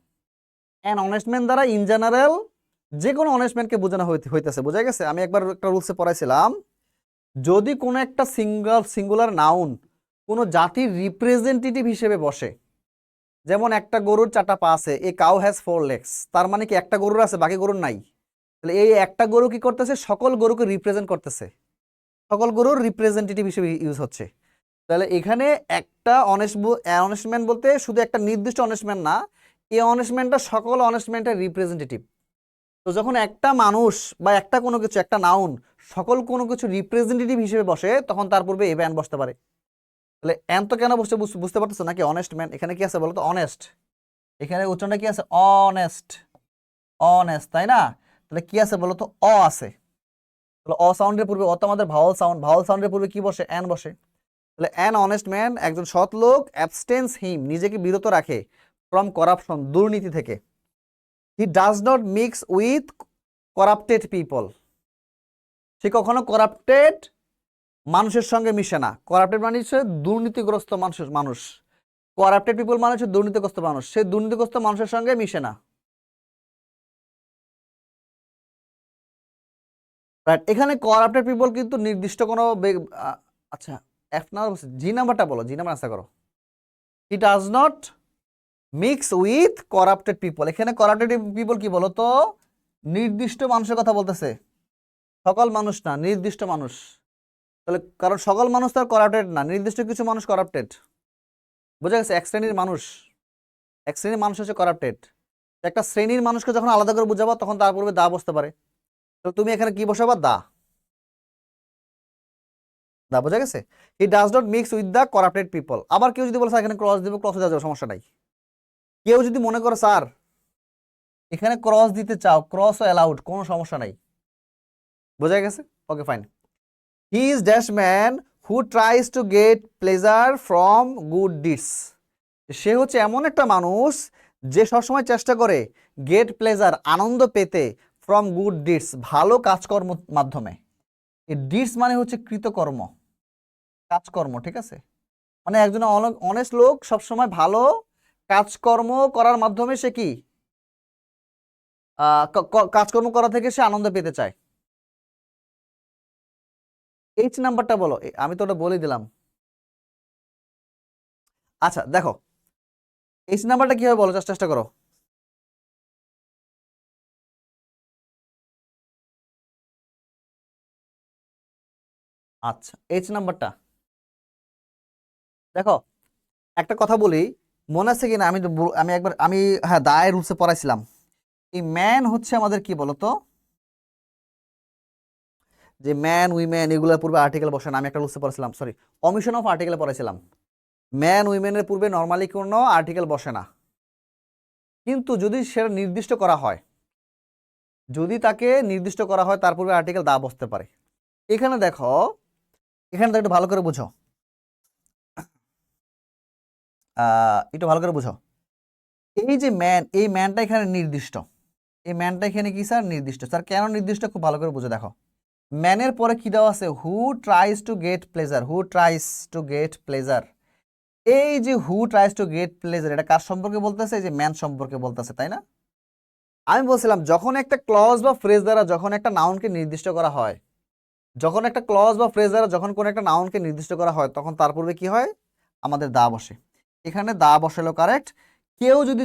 An honest man দ্বারা ইন জেনারেল যে কোনো অনেস্ট ম্যানকে বোঝানো হইতেছে, বোঝা গেছে? আমি একবার একটা রুলসে পড়াইছিলাম, যদি কোনো একটা সিঙ্গুলার নাউন কোনো জাতির রিপ্রেজেন্টেটিভ হিসেবে বসে, যেমন একটা গরুর 4টা পা আছে, এ কাউ হ্যাজ 4 লেগস, তার মানে কি একটা গরুর আছে বাকি গরুর নাই? তাহলে এই একটা গরু কি করতেছে? সকল গরুকে রিপ্রেজেন্ট করতেছে, সকল গরুর রিপ্রেজেন্টেটিভ হিসেবে ইউজ হচ্ছে। তাহলে এখানে একটা অনেস্ট ম্যান বলতে শুধু একটা নির্দিষ্ট অনেস্ট ম্যান না, এই অনেস্ট ম্যানটা সকল অনেস্ট ম্যানটার রিপ্রেজেন্টেটিভ। তো যখন একটা মানুষ বা একটা কোনো কিছু, একটা নাউন সকল কোনো কিছু রিপ্রেজেন্টেটিভ হিসেবে বসে, তখন তার পূর্বে এ ব্যান বসতে পারে। তাহলে এন তো কেন বসছে বুঝতে পারতেছো নাকি? অনেস্ট ম্যান, এখানে কি আছে বলো তো? অনেস্ট। এখানে উচ্চারণটা কি আছে? অনেস্ট, অনেস্ট, তাই না? তাহলে কি আছে বলো তো? অ আছে। তাহলে অ সাউন্ডের পূর্বে, অ তো আমাদের ভাওয়াল সাউন্ড, ভাওয়াল সাউন্ডের পূর্বে কি বসে? এন বসে। তাহলে অ্যান অনেস্ট ম্যান, একজন সৎ লোক, অ্যাবস্টেন্স হিম, নিজেকে বিরত রাখে, ফ্রম করাপশন, দুর্নীতি থেকে। He does not mix with corrupted people, সে কখনো করাপ্টেড মানুষের সঙ্গে মিশে না। করাপ্টেড মানে হচ্ছে দুর্নীতিগ্রস্ত মানুষ। করাপ্টেড পিপল মানে হচ্ছে দুর্নীতিগ্রস্ত মানুষ, সে দুর্নীতিগ্রস্ত মানুষের সঙ্গে মিশে না। রাইট, এখানে করাপ্টেড পিপল কিন্তু নির্দিষ্ট কোনো আচ্ছা, এফ নাম্বার, জি নাম্বারটা বলো, জি নাম্বার আনসার করো। হি does not mix with corrupted people, এখানে করাপ্টেড পিপল কি বলো তো? নির্দিষ্ট মানুষের কথা বলতেছে, সকল মানুষ না, নির্দিষ্ট মানুষ। তাহলে কারণ সকল মানুষ তো করাপ্টেড না, নির্দিষ্ট কিছু মানুষ করাপ্টেড, বোঝা গেছে? এক শ্রেণীর মানুষ, এক শ্রেণীর মানুষ হচ্ছে করাপ্টেড। একটা শ্রেণীর মানুষকে যখন আলাদা করে বুঝাবো, তখন তার পূর্বে দা বসতে পারে। তো তুমি এখানে কি বসাবা? দা, দা, বোঝা গেছে? হি does not mix with the corrupted people. আবার কেউ যদি বলে স্যার এখানে ক্রস দিব, ক্রস দেওয়া যাবে, সমস্যা নাই। কেউ যদি মনে করো স্যার এখানে ক্রস দিতে চাও, ক্রসও অ্যালাউড, কোনো সমস্যা নাই, বোঝা গেছে? Okay fine. He is dash man who tries to get pleasure from good deeds, সে হচ্ছে এমন একটা মানুষ যে সবসময় চেষ্টা করে গেট প্লেজার, আনন্দ পেতে, ফ্রম গুড ডিডস, ভালো কাজকর্ম মাধ্যমে। এই ডিডস মানে হচ্ছে কৃতকর্ম, কাজকর্ম, ঠিক আছে? মানে একজন অনেস্ট লোক সবসময় ভালো কাজকর্ম করার মাধ্যমে সে কি কাজকর্ম করা থেকে সে আনন্দ পেতে চায়। এইচ নাম্বারটা বলো, আমি তো ওটা বলে দিলাম। আচ্ছা দেখো, এইচ নাম্বারটা কি হবে বলো, চেষ্টা করো। আচ্ছা, এইচ নাম্বারটা দেখো, একটা কথা বলি, মনে আছে কিনা? আমি একবার হ্যাঁ, দায়ের রুলসে পড়াইছিলাম। এই ম্যান হচ্ছে আমাদের কি বলতো, যে ম্যান উইমেন এগুলোর পূর্বে আর্টিকেল বসে না। আমি একটা রুলসে পড়াইছিলাম, সরি, অমিশন অফ আর্টিকেলে পড়াইছিলাম। ম্যান উইমেনের পূর্বে নর্মালি কোনো আর্টিকেল বসে না, কিন্তু যদি সেটা নির্দিষ্ট করা হয়, যদি তাকে নির্দিষ্ট করা হয়, তার পূর্বে আর্টিকেল দা বসতে পারে। এখানে দেখো, এখানে একটু ভালো করে বুঝো, একটু ভালো করে বুঝো। এই যে ম্যান, এই ম্যানটা এখানে নির্দিষ্ট, এই ম্যানটা এখানে কি স্যার? নির্দিষ্ট। স্যার কেন নির্দিষ্ট? খুব ভালো করে বুঝে দেখো, ম্যানের পরে কি দেওয়া আছে? Who tries to get pleasure, who tries to get pleasure. এই যে who tries to get pleasure, এটা কার সম্পর্কে বলতেছে? এই যে ম্যান সম্পর্কে বলতেছে, তাই না? আমি বলছিলাম যখন একটা ক্লজ বা ফ্রেজ দ্বারা যখন একটা নাউনকে নির্দিষ্ট করা হয়, যখন একটা ক্লজ বা ফ্রেজ দ্বারা যখন কোনো একটা নাউনকে নির্দিষ্ট করা হয়, তখন তার পূর্বে কি হয়? আমাদের দা বসে। এখানে দা বসালো, কারেক্ট। কেউ যদি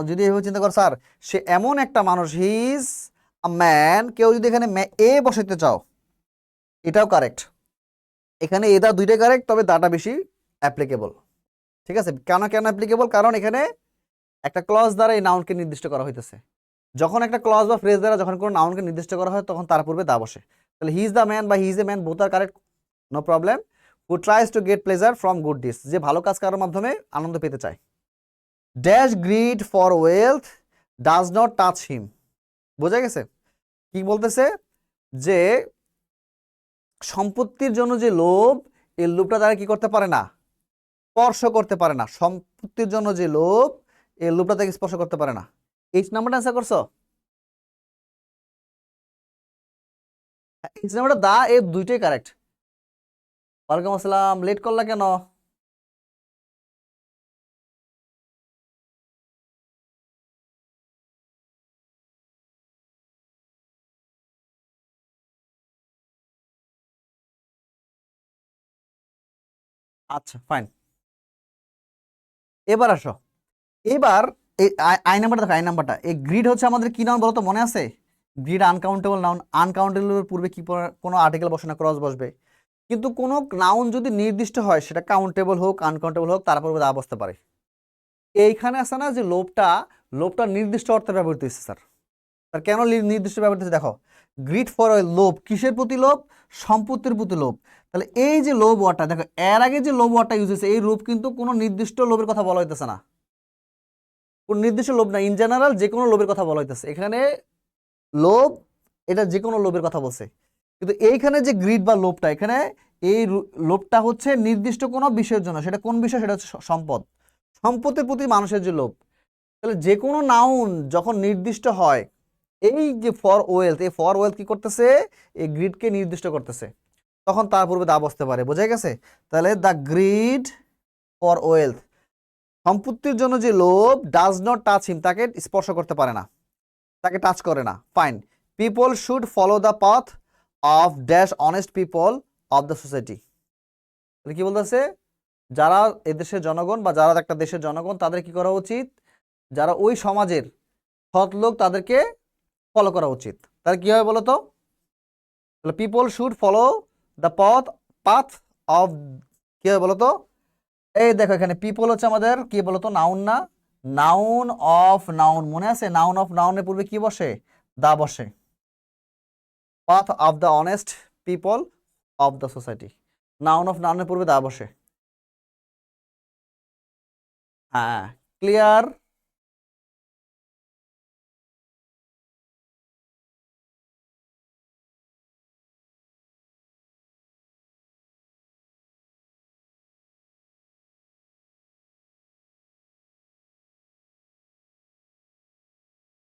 যদি এভাবে চিন্তা করো স্যার সে এমন একটা মানুষ, হি ইজ আ ম্যান, কেউ যদি এখানে এ বসাইতে চাও, এটাও কারেক্ট। এখানে এদা দুইটাই কারেক্ট, তবে দাটা বেশি অ্যাপ্লিকেবল, ঠিক আছে? কেন কেন অ্যাপ্লিকেবল? কারণ এখানে একটা ক্লজ দ্বারা এই নাউনকে নির্দিষ্ট করা হইতেছে। যখন একটা ক্লজ বা ফ্রেজ দ্বারা যখন কোনো নাউনকে নির্দিষ্ট করা হয়, তখন তার পূর্বে দা বসে। তাহলে হি ইজ দ্য ম্যান বা he is a man, both are correct, no problem. Who tries to get pleasure from good deeds, যে ভালো কাজ করার মাধ্যমে আনন্দ পেতে চায়। Dash greed for wealth does not touch him, বোঝা গেছে? কি বলতেছে? যে সম্পত্তির জন্য যে লোভ, এই লোভটা তারা কি করতে পারে না? স্পর্শ করতে পারে না। সম্পত্তির জন্য যে লোভ, এই লোভটা তাকে স্পর্শ করতে পারে না। এইচ নাম্বারটা অ্যান্সার করছো? এইচ নাম্বারটা দা, এর দুইটাই কারেক্ট। ওয়ালাইকুম আসসালাম, লেট করলা কেন? আচ্ছা ফাইন, এবার আসো। এবার এই আই নাম্বারটা দেখো, আই নাম্বারটা এই গ্রিড হচ্ছে আমাদের কি নাউন বলো তো, মনে আছে? গ্রিড আনকাউন্টেবল নাউন, আনকাউন্টেবলের পূর্বে কি কোনো আর্টিকেল বসে না, ক্রস বসবে। কিন্তু কোনো নাউন যদি নির্দিষ্ট হয় সেটা কাউন্টেবল হোক আনকাউন্টেবল হোক তার পূর্বে দা বসতে পারে। এইখানে আছে না যে লোভটা, লোভটা নির্দিষ্ট অর্থে ব্যবহৃত হচ্ছে স্যার। তার কেন নির্দিষ্ট ব্যবহৃত হচ্ছে দেখো, গ্রিড ফর লোভ কিসের প্রতি লোভ? সম্পত্তির প্রতি লোভ। তাহলে এই যে লোভ ওয়ার্ডটা দেখো, এর আগে যে লোভ ওয়ার্ডটা ইউজ হয়েছে এই লোভ কিন্তু কোনো নির্দিষ্ট লোভের কথা বলা হইতেছে না, কোন নির্দিষ্ট লোভ না, ইন জেনারেল যে কোনো লোভের কথা বলা হইতেছে এখানে। লোভ এটা যে কোনো লোভের কথা বলছে, কিন্তু এইখানে যে গ্রিড বা লোভটা, এখানে এই লোভটা হচ্ছে নির্দিষ্ট কোনো বিষয়ের জন্য। সেটা কোন বিষয়? সেটা হচ্ছে সম্পদ, সম্পদের প্রতি মানুষের যে লোভ। তাহলে যে কোনো নাউন যখন নির্দিষ্ট হয়, এই যে ফর ওয়েলথ, এই ফর ওয়েলথ কি করতেছে? এই গ্রিডকে নির্দিষ্ট করতেছে, তখন তার পূর্বে দা বসতে পারে। বোঝা গেছে? তাহলে দ্য গ্রিড ফর ওয়েলথ, সম্পত্তির জন্য যে লোভ, ডাজ নট টাচ হিম, তাকে স্পর্শ করতে পারে না, তাকে টাচ করে না। Fine, people should follow the path of dash honest people of the society. তাহলে কি বলতেছে? যারা এদেশের জনগণ বা যারা একটা দেশের জনগণ তাদের কি করা উচিত? যারা ওই সমাজের সৎ লোক তাদেরকে ফলো করা উচিত। তাহলে কি হবে বলো তো? তাহলে people should follow the path of, কি হবে বলো তো? এই দেখো এখানে পিপল হচ্ছে আমাদের কি বলতো, নাউন না? নাউন অফ নাউন, মনে আছে? নাউন অফ নাউনের পূর্বে কি বসে? দা বসে। Path of the honest people of the society, noun of নাউনের পূর্বে দা বসে। হ্যাঁ, ক্লিয়ার?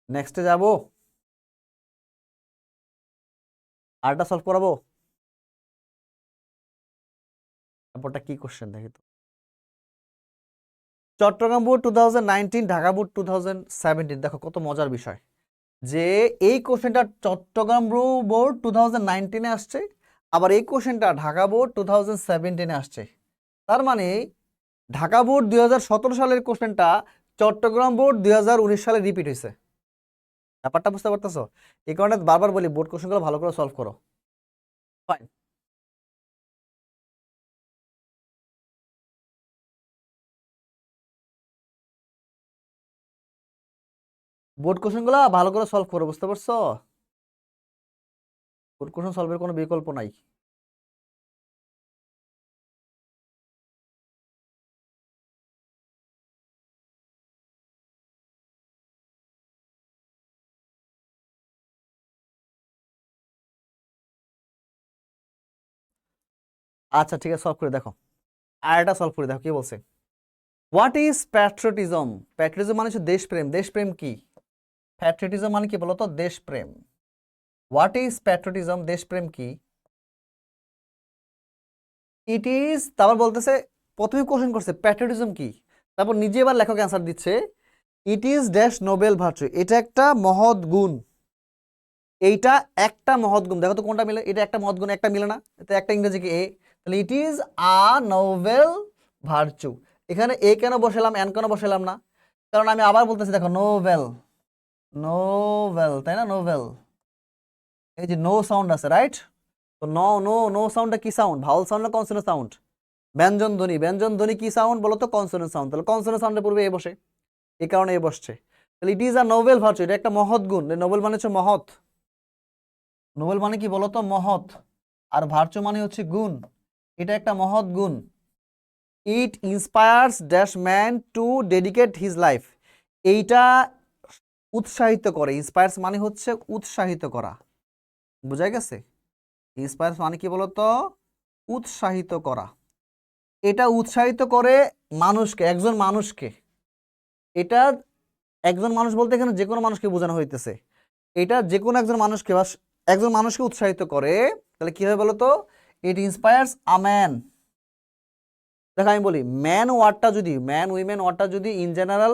নেক্সটে যাব, আরটা সলভ করাবো। তারপরটা কি কোশ্চেন দেখি তো। চট্টগ্রাম বোর্ড 2019, ঢাকা বোর্ড 2017, দেখো কত মজার বিষয় যে এই কোশ্চেনটা চট্টগ্রাম বোর্ড 2019-এ আসছে, আবার এই কোশ্চেনটা ঢাকা বোর্ড 2017-এ আসছে। তার মানে ঢাকা বোর্ড 2017 সালের কোশ্চেনটা চট্টগ্রাম বোর্ড 2019 সালে রিপিট হয়েছে। ব্যাপারটা বুঝতে পারতেছো? এই কারণে বারবার বলি বোর্ড কোশ্চেনগুলো ভালো করে সলভ করো। ফাইন, বোর্ড কোশ্চেনগুলো ভালো করে সলভ করো, বুঝতে পারছো? বোর্ড কোশ্চেন সলভের কোনো বিকল্প নাই। আচ্ছা ঠিক আছে, সলভ করে দেখো। আর এটা সলভ করে দেখো কি বলছে। What is patriotism? প্যাট্রিয়টিজম মানে হচ্ছে দেশপ্রেম। দেশপ্রেম কি? প্যাট্রিয়টিজম মানে কি বলতো? দেশপ্রেম। What is patriotism? দেশপ্রেম কি? ইট ইজ, তারপর বলতেছে, প্রথমে কোশ্চেন করছে প্যাট্রিয়টিজম কি, তারপর নিজে এবার লেখক অ্যান্সার দিচ্ছে, ইট ইজ ড্যাশ নোবেল ভার্চু, এটা একটা মহৎ গুণ। এইটা একটা মহৎ গুণ, দেখো তো কোনটা মিলে? এটা একটা মহৎ গুণ, একটা মিলে না, এটা একটা ইংরেজি কি এ, তাহলে it is a Nobel virtue. এখানে এ কেন বসালাম, এন কেন বসালাম না? কারণ আমি আবার বলতেছি, দেখো নোবেল, নোবেল, তাই না? নোবেল, এই যে নো সাউন্ড আছে, রাইট? তো নো নো নো সাউন্ডটা কি সাউন্ড? ভাওয়াল সাউন্ড না কনসোনেন্ট সাউন্ড? ব্যঞ্জন ধ্বনি। ব্যঞ্জন ধ্বনি কি সাউন্ড বলো তো? Consonant sound. তাহলে কনসোনেন্ট সাউন্ডের পূর্বে এ বসে, এই কারণে এ বসছে। তাহলে it is a Nobel virtue, এটা একটা মহৎ গুণ। নোবেল মানে হচ্ছে মহৎ, নোবেল মানে কি বলতো? মহৎ। আর ভার্চু মানে হচ্ছে গুণ, এটা একটা মহৎ গুণ। It inspires dash man to dedicate his life, এইটা উৎসাহিত করে। ইন্সপায়ার্স মানে হচ্ছে উৎসাহিত করা, বুঝা গেছে? ইন্সপায়ার্স মানে কি বলতো? উৎসাহিত করা। এটা উৎসাহিত করে মানুষকে, একজন মানুষকে। এটা একজন মানুষ বলতে এখানে যে কোনো মানুষকে বোঝানো হইতেছে। এটা যে কোনো একজন মানুষকে বা একজন মানুষকে উৎসাহিত করে। তাহলে কি হবে বলতো? ইট ইন্সপায়ার্স আ ম্যান। দেখো আমি বলি, ম্যান ওয়ার্ডটা যদি, ম্যান উইমেন ওয়ার্ডটা যদি ইন জেনারেল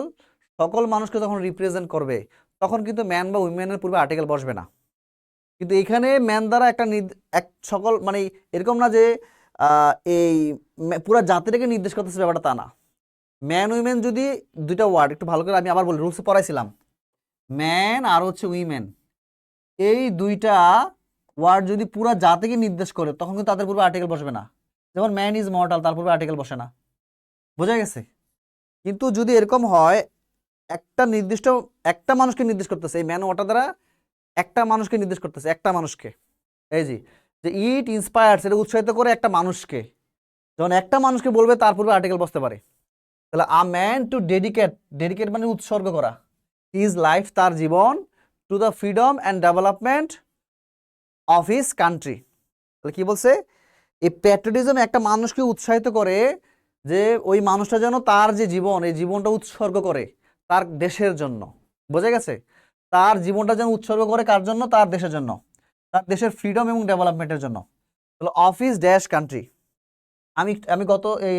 সকল মানুষকে যখন রিপ্রেজেন্ট করবে, তখন কিন্তু ম্যান বা উইমেনের পূর্বে আর্টিকেল বসবে না। কিন্তু এখানে ম্যান দ্বারা একটা এক সকল মানে এরকম না যে এই পুরো জাতিটাকে নির্দেশ করতেছে ব্যাপারটা তা না। ম্যান উইমেন যদি দুইটা ওয়ার্ড একটু ভালো করে আমি আবার বলি, রুলসে পড়াইছিলাম, ম্যান আর হচ্ছে উইমেন, এই দুইটা ওয়ার্ড যদি পুরো জাতিকে নির্দেশ করে তখন কিন্তু তাদের পূর্বে আর্টিকেল বসবে না। যেমন ম্যান ইজ মর্টাল, তার পূর্বে আর্টিকেল বসে না। বোঝা গেছে? কিন্তু যদি এরকম হয় একটা নির্দিষ্ট একটা মানুষকে নির্দেশ করতেছে, এই ম্যান ওয়াটা দ্বারা একটা মানুষকে নির্দেশ করতেছে, একটা মানুষকে, এই যে ইট ইন্সপায়ার্স, এটা উৎসাহিত করে একটা মানুষকে, যখন একটা মানুষকে বলবে তার পূর্বে আর্টিকেল বসতে পারে। তাহলে a man to dedicate, dedicate মানে উৎসর্গ করা, হিজ লাইফ, তার জীবন, to the freedom and development of his country. তাহলে কি বলছে? এই প্যাট্রিয়টিজম একটা মানুষকে উৎসাহিত করে যে ওই মানুষটা যেন তার যে জীবন, এই জীবনটা উৎসর্গ করে তার দেশের জন্য। বোঝা গেছে? তার জীবনটা যেন উৎসর্গ করে কার জন্য? তার দেশের জন্য, তার দেশের ফ্রিডম এবং ডেভেলপমেন্টের জন্য। তাহলে অফ হিজ ড্যাশ কান্ট্রি। আমি আমি গত এই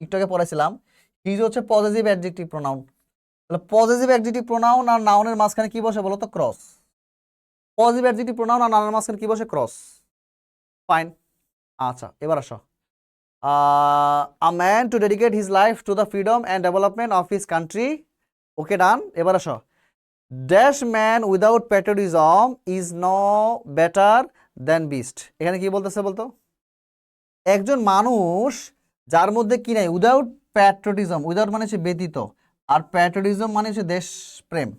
একটু আগে পড়াইছিলাম, হিজ হচ্ছে পজিটিভ অ্যাডজেক্টিভ প্রোনাউন। তাহলে পজিটিভ অ্যাডজেক্টিভ প্রোনাউন আর নাউনের মাঝখানে কি বসে বলো তো? ক্রস। পজিটিভ অ্যাডজেক্টিভ প্রোনাউন আর নাউনের মাঝখানে কি বসে? ক্রস। ফাইন। আচ্ছা, এবার আসো। A man to dedicate his life to the freedom and development of his country. Okay, done. এবার আসো। Dash man without patriotism is no better than beast. এখানে কি বলতেছে বলতো? একজন মানুষ যার মধ্যে কি নাই, উইদাউট প্যাট্রিয়টিজম, উইদাউট মানে হচ্ছে ব্যতীত, আর প্যাট্রিয়টিজম মানে হচ্ছে দেশপ্রেম।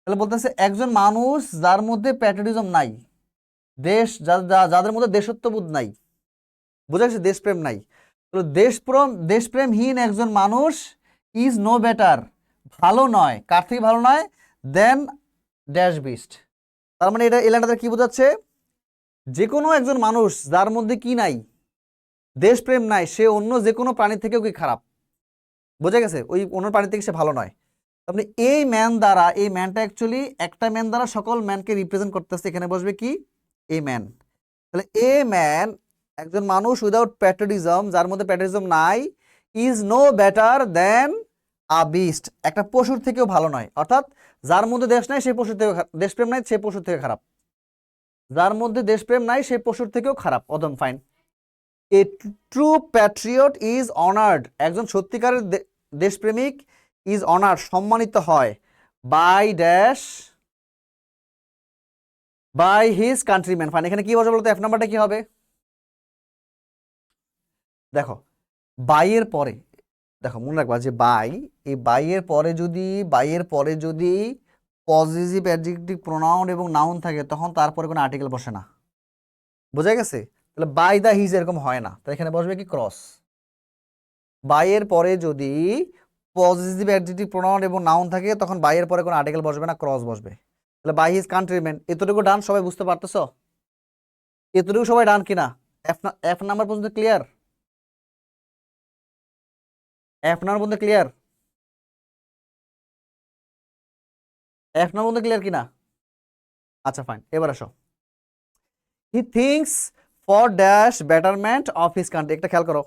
তাহলে বলতেছে একজন মানুষ যার মধ্যে প্যাট্রিয়টিজম নাই, যাদের মধ্যে দেশত্ববোধ নাই, বোঝা গেছে? দেশপ্রেম নাই। তো দেশপ্রেমহীন একজন মানুষ ইজ নো বেটার, ভালো নয়, কার থেকে ভালো নয়? দেন ড্যাশ বিস্ট। তার মানে এটা এই লাইনটা কি বোঝাচ্ছে? যে কোনো একজন মানুষ যার মধ্যে কি নাই, দেশপ্রেম নাই, সে অন্য যে কোনো প্রাণী থেকেও কি খারাপ। বোঝা গেছে? ওই অন্য প্রাণী থেকে সে ভালো নয়। আপনি এই ম্যান দ্বারা, এই ম্যানটা অ্যাকচুয়ালি একটা ম্যান দ্বারা সকল ম্যানকে রিপ্রেজেন্ট করতেছে। এখানে বসবে কি? A man. তাহলে এ ম্যান, একজন মানুষ উইদাউট প্যাট্রিয়টিজম, যার মধ্যে প্যাট্রিয়টিজম নাই, is no better than a beast, একটা পশুর থেকেও ভালো নয়। অর্থাৎ যার মধ্যে দেশ নাই সেই পশুর থেকে, দেশপ্রেম নাই সেই পশুর থেকে খারাপ। যার মধ্যে দেশপ্রেম নাই সেই পশুর থেকেও খারাপ। অদম, fine. A true patriot is honoured, একজন সত্যিকারের দেশপ্রেমিক ইজ অনার্ড, সম্মানিত হয়, by dash, by his countryman. Fine. এখানে কি বলছে বলতো? এফ নাম্বারটা কি হবে? দেখো, বাইয়ের পরে, দেখো মনে রাখবা যে বাই, এই বাইয়ের পরে যদি পজিটিভ অ্যাডজেক্টিভ প্রোনাউন এবং নাউন থাকে তখন তারপরে কোনো আর্টিকেল বসে না। বোঝা গেছে? তাহলে বাই দা হিজ এরকম হয় না, তাই এখানে বসবে কি? ক্রস। বাইয়ের পরে যদি পজিটিভ অ্যাডজেক্টিভ প্রোনাউন এবং নাউন থাকে তখন বাইয়ের পরে কোনো আর্টিকেল বসবে না, ক্রস বসবে। তাহলে বাই হিজ কান্ট্রিম্যান, এতটুকু ডান? সবাই বুঝতে পারতেছ? এতটুকু সবাই ডান কিনা? এফ নাম্বার পর্যন্ত ক্লিয়ার? এফ নাম্বার পর্যন্ত ক্লিয়ার? এফ নাম্বার পর্যন্ত ক্লিয়ার কিনা? আচ্ছা, ফাইন। এবার আসো। He thinks for dash betterment of his country. একটা খেয়াল করো,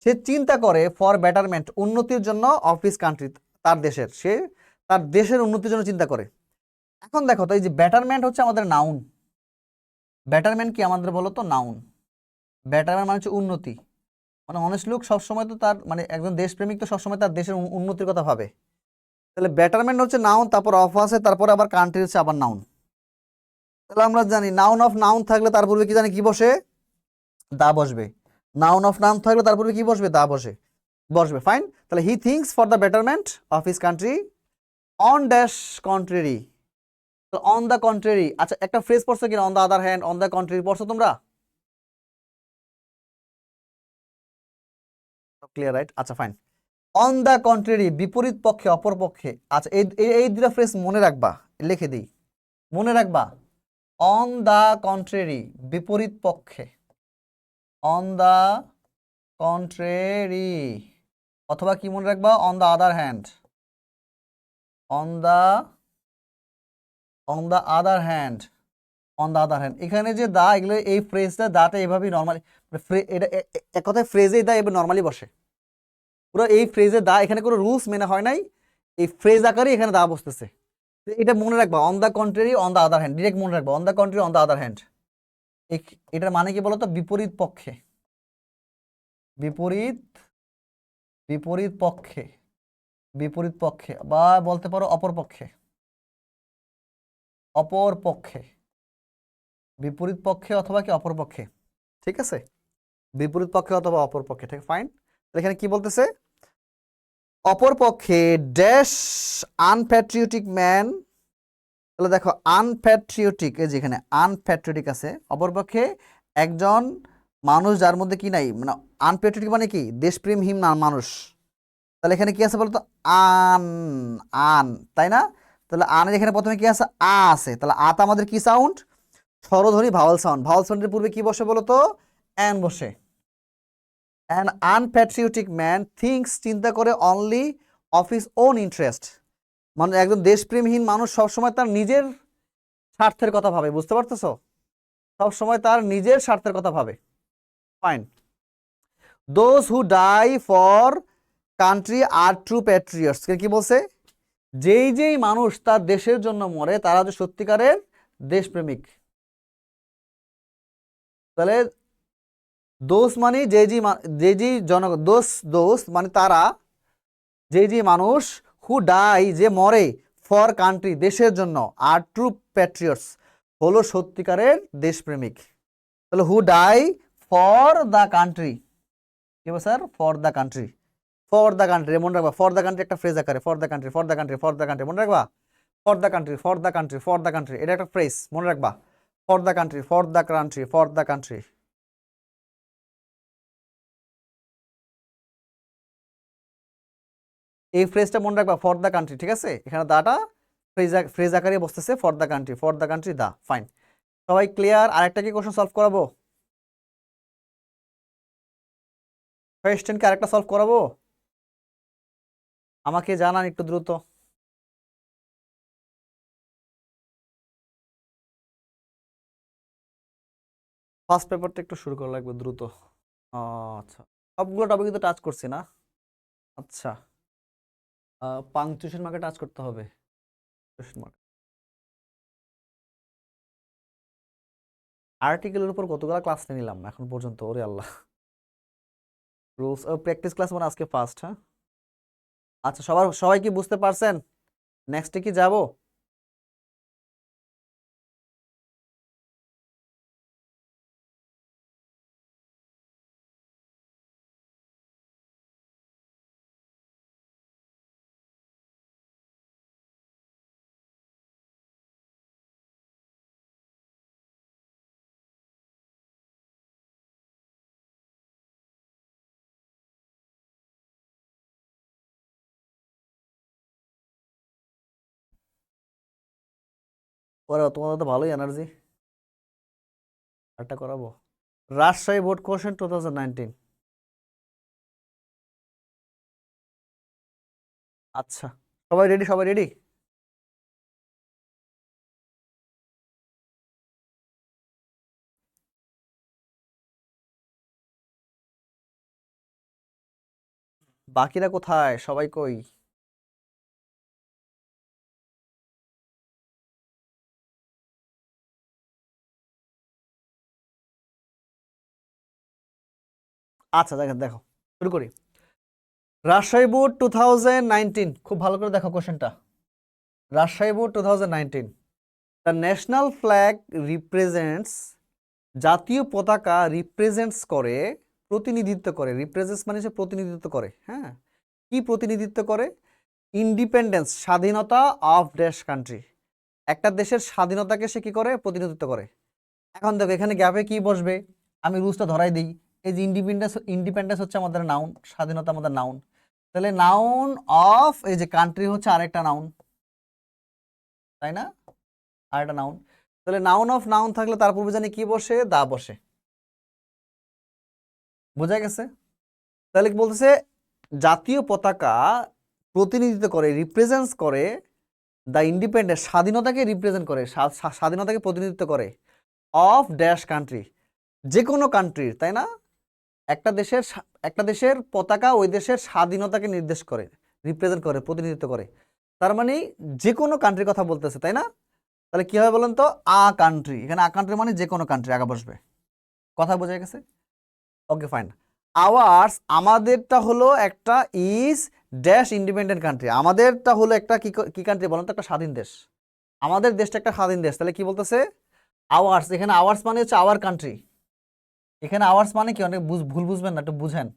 সে চিন্তা করে ফর বেটারমেন্ট, উন্নতির জন্য, অফ হিজ কান্ট্রি, তার দেশের, সে তার দেশের উন্নতির জন্য চিন্তা করে। এখন দেখো তো, এই যে বেটারমেন্ট হচ্ছে আমাদের নাউন, বেটারমেন্ট কি আমাদের বলো তো? নাউন। বেটারমেন্ট মানে হচ্ছে উন্নতি, মানে অনেস্ট লোক সবসময় তো তার মানে একজন দেশপ্রেমিক তো সবসময় তার দেশের উন্নতির কথা ভাবে। তাহলে বেটারমেন্ট হচ্ছে নাউন, তারপর অফ আছে, তারপর আবার কান্ট্রি হচ্ছে আবার নাউন। তাহলে আমরা জানি নাউন অফ নাউন থাকলে তার পূর্বে কি জানি কি বসে? দা বসবে। নাউন অফ নাউন থাকলে তার পূর্বে কি বসবে? দা বসবে। ফাইন। তাহলে he thinks for the betterment of his country on dash contrary. On the contrary, আচ্ছা একটা ফ্রেজ পড়ছো কিনা? On the other hand, on the contrary পড়ছো তোমরা? Clear, right? আচ্ছা, ফাইন। অন দ্য কন্ট্রারি, বিপরীত পক্ষে, অপর পক্ষে। আচ্ছা, এই এই দুটা ফ্রেজ মনে রাখবা, লিখে দিই, মনে রাখবা। অন দ্য কন্ট্রারি, বিপরীত পক্ষে, অন দ্য কন্ট্রারি, অথবা কি মনে রাখবা? On the other hand, on the other hand, on the other hand. এখানে যে দা, এগুলো এই ফ্রেজটা, দাটা এভাবেই নর্মালি, এটা এক কথায় ফ্রেজে দা এভাবে নর্মালি বসে। পুরো এই ফ্রেজে দা, এখানে কোনো রুলস মেনে হয় নাই, এই ফ্রেজ আকারে এখানে দা বসতেছে। এটা মনে রাখবা, on the contrary, on the other hand, direct মনে রাখবা, on the contrary, on the other hand. এটার মানে কি বলতো? বিপরীত পক্ষে। বিপরীত বিপরীত পক্ষে, বিপরীত পক্ষে বা বলতে পারো অপর পক্ষে, অপর পক্ষে, বিপরীত পক্ষে অথবা কি অপর পক্ষে, ঠিক আছে, বিপরীত পক্ষে অথবা অপর পক্ষে, ঠিক ফাইন। এখানে কি বলতেছে, অপর পক্ষে ড্যাশ আনপ্যাট্রিয়টিক ম্যান, তাহলে দেখো আনপ্যাট্রিয়টিক, এই যেখানে আনপ্যাট্রিয়টিক আছে, অপরপক্ষে একজন মানুষ যার মধ্যে কি নাই, মানে আনপ্যাট্রিয়টিক মানে কি দেশপ্রেমহীন মানুষ, তাহলে এখানে কি আছে বলতো আন, আন, তাই না? তাহলে আনের এখানে প্রথমে কি আছে আ আছে, তাহলে আতা আমাদের কি সাউন্ড, স্বরধ্বনি ভাওয়াল সাউন্ড, ভাওয়াল সাউন্ডের পূর্বে কি বসে বলতো অ্যান বসে। অ্যান আনপ্যাট্রিয়টিক ম্যান থিংস, চিন্তা করে, only of his own interest, মানে একজন দেশপ্রেমহীন মানুষ সবসময় তার নিজের স্বার্থের কথা ভাবে, বুঝতে পারতেছো, সবসময় তার নিজের স্বার্থের কথা ভাবে, fine. Those who die for country are true patriots, কি বলছে, যেই যেই মানুষ তার দেশের জন্য মরে তারা যে সত্যিকারের দেশপ্রেমিক, তাহলে দোষ মানে যে যে জনগণ, দোষ মানে তারা, যে যে মানুষ, হু ডাই যে মরে, ফর কান্ট্রি দেশের জন্য, আর ট্রু প্যাট্রিয়টস হলো সত্যিকারের দেশপ্রেমিক, তাহলে হু ডাই ফর দ্য কান্ট্রি, কি বলছে sir, for the country, for the country মনে রাখবা, ফর দ্য কান্ট্রি একটা ফ্রেজ আকারে, for the country, for the country, for the country মনে রাখবা, for the country, for the country, for the country, এটা একটা ফ্রেজ মনে রাখবা, for the country, for the country, for the country, এই ফ্রেজটা মনে রাখবা, ফর দ্য কান্ট্রি, ঠিক আছে, এখানে দাটা ফ্রেজ আকারে বসতেছে, for the country, for the country the, fine. সবাই ক্লিয়ার? আরেকটা কি কোশ্চেন সলভ করাবো, কোয়েশ্চেন কি আরেকটা সলভ করাবো, আমাকে জানান একটু দ্রুত। ফার্স্ট পেপারটা একটু শুরু করা লাগবে দ্রুত। আচ্ছা, সবগুলো টপিক কিন্তু টাচ করছি না, আচ্ছা, পাংচুয়েশন মার্কে টাচ করতে হবে, আর্টিকেলের উপর কতগুলো ক্লাস নিলাম এখন পর্যন্ত, ওরে আল্লাহ, রুলস প্র্যাকটিস ক্লাস মানে আজকে ফার্স্ট, হ্যাঁ, আচ্ছা, সবাই কি বুঝতে পারছেন, নেক্সটে কি যাব, ওরা তোমাদের তো ভালোই এনার্জি, আরটা করাবো, রাজশাহী বোর্ড কোশ্চেন 2019, আচ্ছা, সবাই রেডি, সবাই রেডি, বাকিরা কোথায়, সবাই কই, আচ্ছা দেখেন, দেখো শুরু করি, রাজশাহী বোর্ড 2019, খুব ভালো করে দেখো কোশ্চেনটা, Rajshahi board 2019, the national flag represents, জাতীয় পতাকা রিপ্রেজেন্টস করে, প্রতিনিধিত্ব করে, রিপ্রেজেন্টস মানে হচ্ছে প্রতিনিধিত্ব করে, হ্যাঁ, কি প্রতিনিধিত্ব করে, ইন্ডিপেন্ডেন্স, স্বাধীনতা অফ ড্যাশ কান্ট্রি, একটা দেশের স্বাধীনতাকে সে কি করে, প্রতিনিধিত্ব করে। এখন দেখো এখানে গ্যাপে কি বসবে, আমি রুলসটা ধরাই দিই, এই যে ইন্ডিপেন্ডেন্স, ইন্ডিপেন্ডেন্স হচ্ছে আমাদের নাউন, স্বাধীনতা আমাদের নাউন, তাহলে নাউন অফ, এই যে কান্ট্রি হচ্ছে আরেকটা নাউন, তাই না, আরেকটা নাউন, তাহলে নাউন অফ নাউন থাকলে তার পূর্বে জানি কি বসে, দা বসে, বোঝা গেছে, তাহলে কি বলতেছে, জাতীয় পতাকা প্রতিনিধিত্ব করে, রিপ্রেজেন্টস করে, দ্য ইন্ডিপেন্ডেন্স, স্বাধীনতাকে রিপ্রেজেন্ট করে, স্বাধীনতাকে প্রতিনিধিত্ব করে, অফ ড্যাশ কান্ট্রি, যে কোনো কান্ট্রির, তাই না, একটা দেশের পতাকা ওই দেশের স্বাধীনতাকে নির্দেশ করে, রিপ্রেজেন্ট করে, প্রতিনিধিত্ব করে, তার মানে যে কোনো কান্ট্রির কথা বলতেছে, তাই না, তাহলে কি হবে বলেন তো, আ কান্ট্রি, এখানে আ কান্ট্রি মানে যে কোনো কান্ট্রি, আগা বসবে, কথা বোঝা গেছে, ওকে ফাইন। আওয়ার্স আমাদেরটা হলো একটা ইজ ড্যাশ ইন্ডিপেন্ডেন্ট কান্ট্রি, আমাদেরটা হলো একটা কি কান্ট্রি বলেন তো, একটা স্বাধীন দেশ। আমাদের দেশটা একটা স্বাধীন দেশ, তাহলে কি বলতেছে আওয়ার্স, এখানে আওয়ার্স মানে হচ্ছে আওয়ার কান্ট্রি। এখানে আওয়ার্স মানে কি, অনেক ভুল বুঝবেন না, একটু বুঝেন।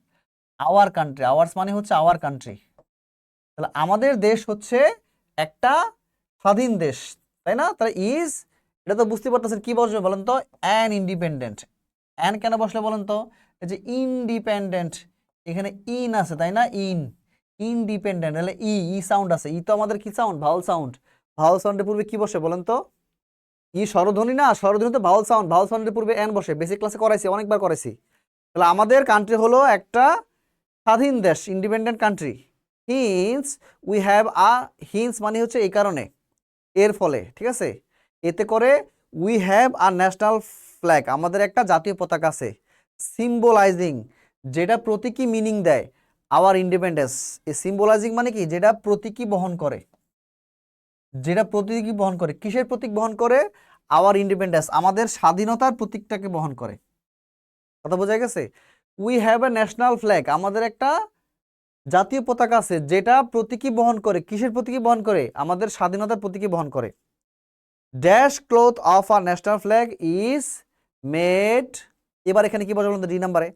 আওয়ার কান্ট্রি, আওয়ার্স মানে হচ্ছে আওয়ার কান্ট্রি। তাহলে আমাদের দেশ হচ্ছে একটা স্বাধীন দেশ, তাই না? তাহলে ইজ, এটা তো বুঝতে পারতেছেন কি বসবে বলেন তো, অ্যান ইন্ডিপেন্ডেন্ট। অ্যান কেন বসলে বলেন তো, এই যে ইন্ডিপেন্ডেন্ট, এখানে ইন আছে তাই না, ইনডিপেন্ডেন্ট, তাহলে ই সাউন্ড আছে, ই তো আমাদের কি সাউন্ড, ভাওয়াল সাউন্ড। ভাওয়াল সাউন্ডের পূর্বে কি বসে বলেন তো, ই স্বরধ্বনি না, স্বরধ্বনি তো ভাওয়াল সাউন্ড, ভাওয়াল সাউন্ডের পূর্বে এন বসে, বেসিক ক্লাসে করাইছি, অনেকবার করাইছি। তাহলে আমাদের কান্ট্রি হলো একটা স্বাধীন দেশ, independent country. Hence we have a, hence মানে হচ্ছে এই কারণে, এর ফলে, ঠিক আছে। এতে করে we have a national flag, আমাদের একটা জাতীয় পতাকা আছে, সিম্বলাইজিং, যেটা প্রতীকী মিনিং দেয় আওয়ার ইন্ডিপেন্ডেন্স। এই সিম্বলাইজিং মানে কি, যেটা প্রতীকী বহন করে, যেটা প্রতীকী বহন করে, কিসের প্রতীক বহন করে, আওয়ার ইন্ডিপেন্ডেন্স, আমাদের স্বাধীনতার প্রতীকটাকে বহন করে। কথা বোঝা গেছে? We have a national flag, আমাদের একটা জাতীয় পতাকা আছে, যেটা প্রতীকী বহন করে, কিসের প্রতীকী বহন করে, আমাদের স্বাধীনতার প্রতীকী বহন করে। Dash cloth of a national flag is made, এবার এখানে কি বসবে বলুন তো, ডি নাম্বারে।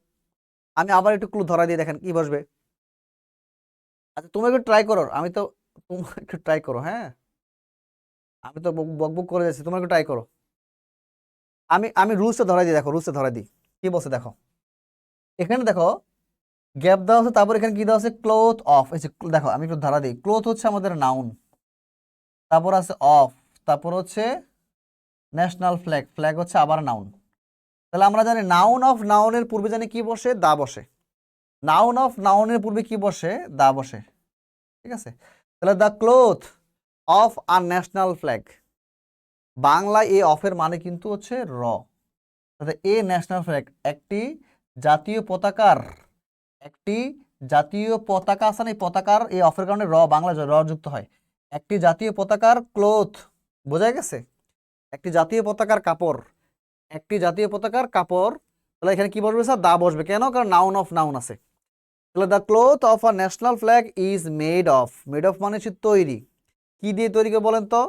আমি আবার একটু ক্লু ধরা দিয়ে দেখেন কি বসবে। আচ্ছা তুমি একটু ট্রাই করো, আমি তো, তুমি একটু ট্রাই করো, হ্যাঁ আমি তো বকবক করে যাচ্ছি, তোমার একটু ট্রাই করো। আমি আমি রুলসটা ধরাই দিই, দেখো রুলসটা ধরাই দিই কি বলছে দেখো। এখানে দেখো গ্যাপ দেওয়া আছে, তারপর এখানে কি দেওয়া আছে, ক্লোথ অফ, এই যে দেখো আমি একটু ধারা দিই, ক্লোথ হচ্ছে আমাদের নাউন, তারপর আছে অফ, তারপর হচ্ছে ন্যাশনাল ফ্ল্যাগ, ফ্ল্যাগ হচ্ছে আবার নাউন। তাহলে আমরা জানি নাউন অফ নাউনের পূর্বে জানি কি বসে, দা বসে। নাউন অফ নাউনের পূর্বে কি বসে, দা বসে, ঠিক আছে। তাহলে the cloth of a national flag, বাংলায় এ অফের মানে কিন্তু হচ্ছে র। তাহলে এ ন্যাশনাল ফ্ল্যাগ, একটি জাতীয় পতাকার, একটি জাতীয় পতাকা আছে না, এই পতাকার এই অফের কারণে র, বাংলা র যুক্ত হয়। একটি জাতীয় পতাকার ক্লোথ, বোঝা গেছে, একটি জাতীয় পতাকার কাপড়, একটি জাতীয় পতাকার কাপড়। তাহলে এখানে কি বসবে স্যার, দা বসবে, কেন, কারণ নাউন অফ নাউন আছে। তাহলে the cloth of a national flag is made of, made of মানে হচ্ছে তৈরি, কি দিয়ে তৈরি করে বলেন তো,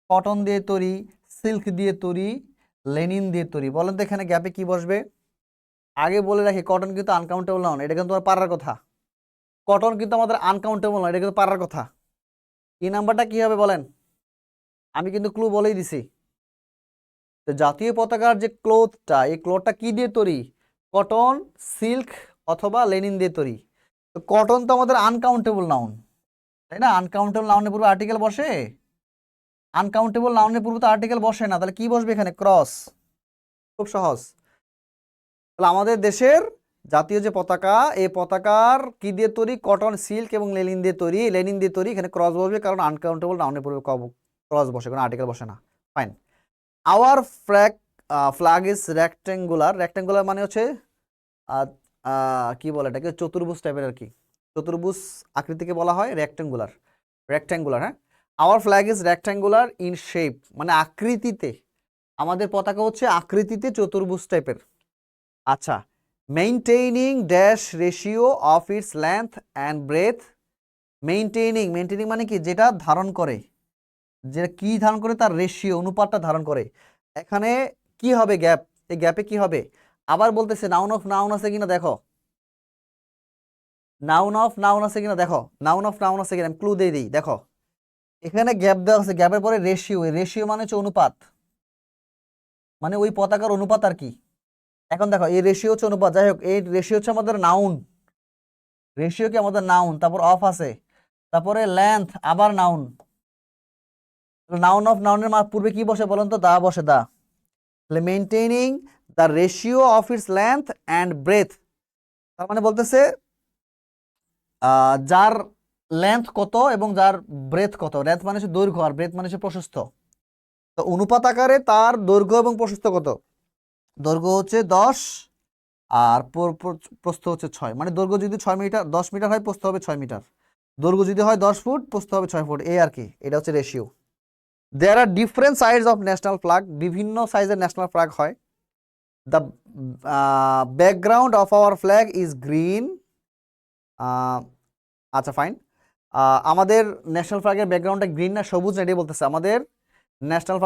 কটন দিয়ে তৈরি, সিল্ক দিয়ে তৈরি, লেনিন দিয়ে তৈরি। বলেন তো এখানে গ্যাপে কি বসবে। আগে বলে রাখি, কটন কিন্তু আনকাউন্টেবল নাউন, এটা কিন্তু তোমার পারার কথা। কটন কিন্তু আমাদের আনকাউন্টেবল নয়, এটা কিন্তু পারার কথা। এই নাম্বারটা কি হবে বলেন, আমি কিন্তু ক্লু বলেই দিছি। তো জাতীয় পতাকার যে ক্লোথটা, এই ক্লোথটা কি দিয়ে তৈরি, কটন, সিল্ক অথবা লেনিন দিয়ে তৈরি। তো কটন তো আমাদের আনকাউন্টেবল নাউন, তাই না? আনকাউন্টেবল নাউনের পূর্বে আর্টিকেল বসে, আনকাউন্টেবল নাউনের পূর্বে তো আর্টিকেল বসে না, তাহলে কি বসবে এখানে, ক্রস। খুব সহজ। তাহলে আমাদের দেশের জাতীয় যে পতাকা, এই পতাকার কি দিয়ে তৈরি, কটন, সিল্ক এবং লেনিন দিয়ে তৈরি, লেনিন দিয়ে তৈরি, এখানে ক্রস বসবে কারণ আনকাউন্টেবল নাউনের পূর্বে ক্রস বসে, কোনো আর্টিকেল বসে না। Fine. Our flag is rectangular, rectangular মানে হচ্ছে কি বলে এটাকে, চতুর্ভুজ টাইপের আর কি, চতুর্ভুজ আকৃতিকে বলা হয় রেক্টেঙ্গুলার, রেক্টেঙ্গুলার, হ্যাঁ। Our flag is rectangular in shape, মানে আকৃতিতে, আমাদের পতাকা হচ্ছে আকৃতিতে চতুর্ভুজ টাইপের। আচ্ছা, maintaining dash ratio of its length and breadth, maintaining, maintaining মানে কি, যেটা ধারণ করে, যেটা কি ধারণ করে, তার রেশিও, অনুপাতটা ধারণ করে। এখানে কি হবে গ্যাপ, এই গ্যাপে কি হবে, আবার বলতেছে নাউন অফ নাউন আছে কিনা দেখো, নাউন অফ নাউন আছে কিনা দেখো, নাউন অফ নাউন আছে কিনা, আমি ক্লু দিয়ে দিই দেখো। এখানে গ্যাপ দেওয়া আছে, গ্যাপের পরে রেশিও, রেশিও মানে হচ্ছে অনুপাত, মানে ওই পতাকার অনুপাত আর কি। এখন দেখো এই রেশিও হচ্ছে অনুপাত, যাই হোক এই রেশিও হচ্ছে আমাদের নাউন, রেশিও কি আমাদের নাউন, তারপর অফ আছে, তারপরে লেন্থ আবার নাউন। নাউন অফ নাউনের পূর্বে কি বসে বলেন তো, দা বসে, দা। তাহলে maintaining the ratio of its length and breadth, তার মানে বলতেছে যার লেন্থ কত এবং যার ব্রেথ কত, লেন্থ মানে হচ্ছে দৈর্ঘ্য আর ব্রেথ মানে হচ্ছে প্রশস্ত। তো অনুপাত আকারে তার দৈর্ঘ্য এবং প্রশস্ত কত, দৈর্ঘ্য হচ্ছে 10 আর প্রস্থ হচ্ছে 6, মানে দৈর্ঘ্য যদি 6 মিটার 10 মিটার হয়, প্রস্থ হবে 6 মিটার, দৈর্ঘ্য যদি হয় 10 ফুট, প্রস্থ হবে 6 ফুট, এই আর কি, এটা হচ্ছে ratio. There are different size of national flag, বিভিন্ন সাইজের ন্যাশনাল ফ্ল্যাগ হয়। The background of our flag is green. আচ্ছা ফাইন, আমাদের ন্যাশনাল ফ্ল্যাগের ব্যাকগ্রাউন্ডটা গ্রিন না সবুজ না এটাই বলতেছে। আমাদের ন্যাশনাল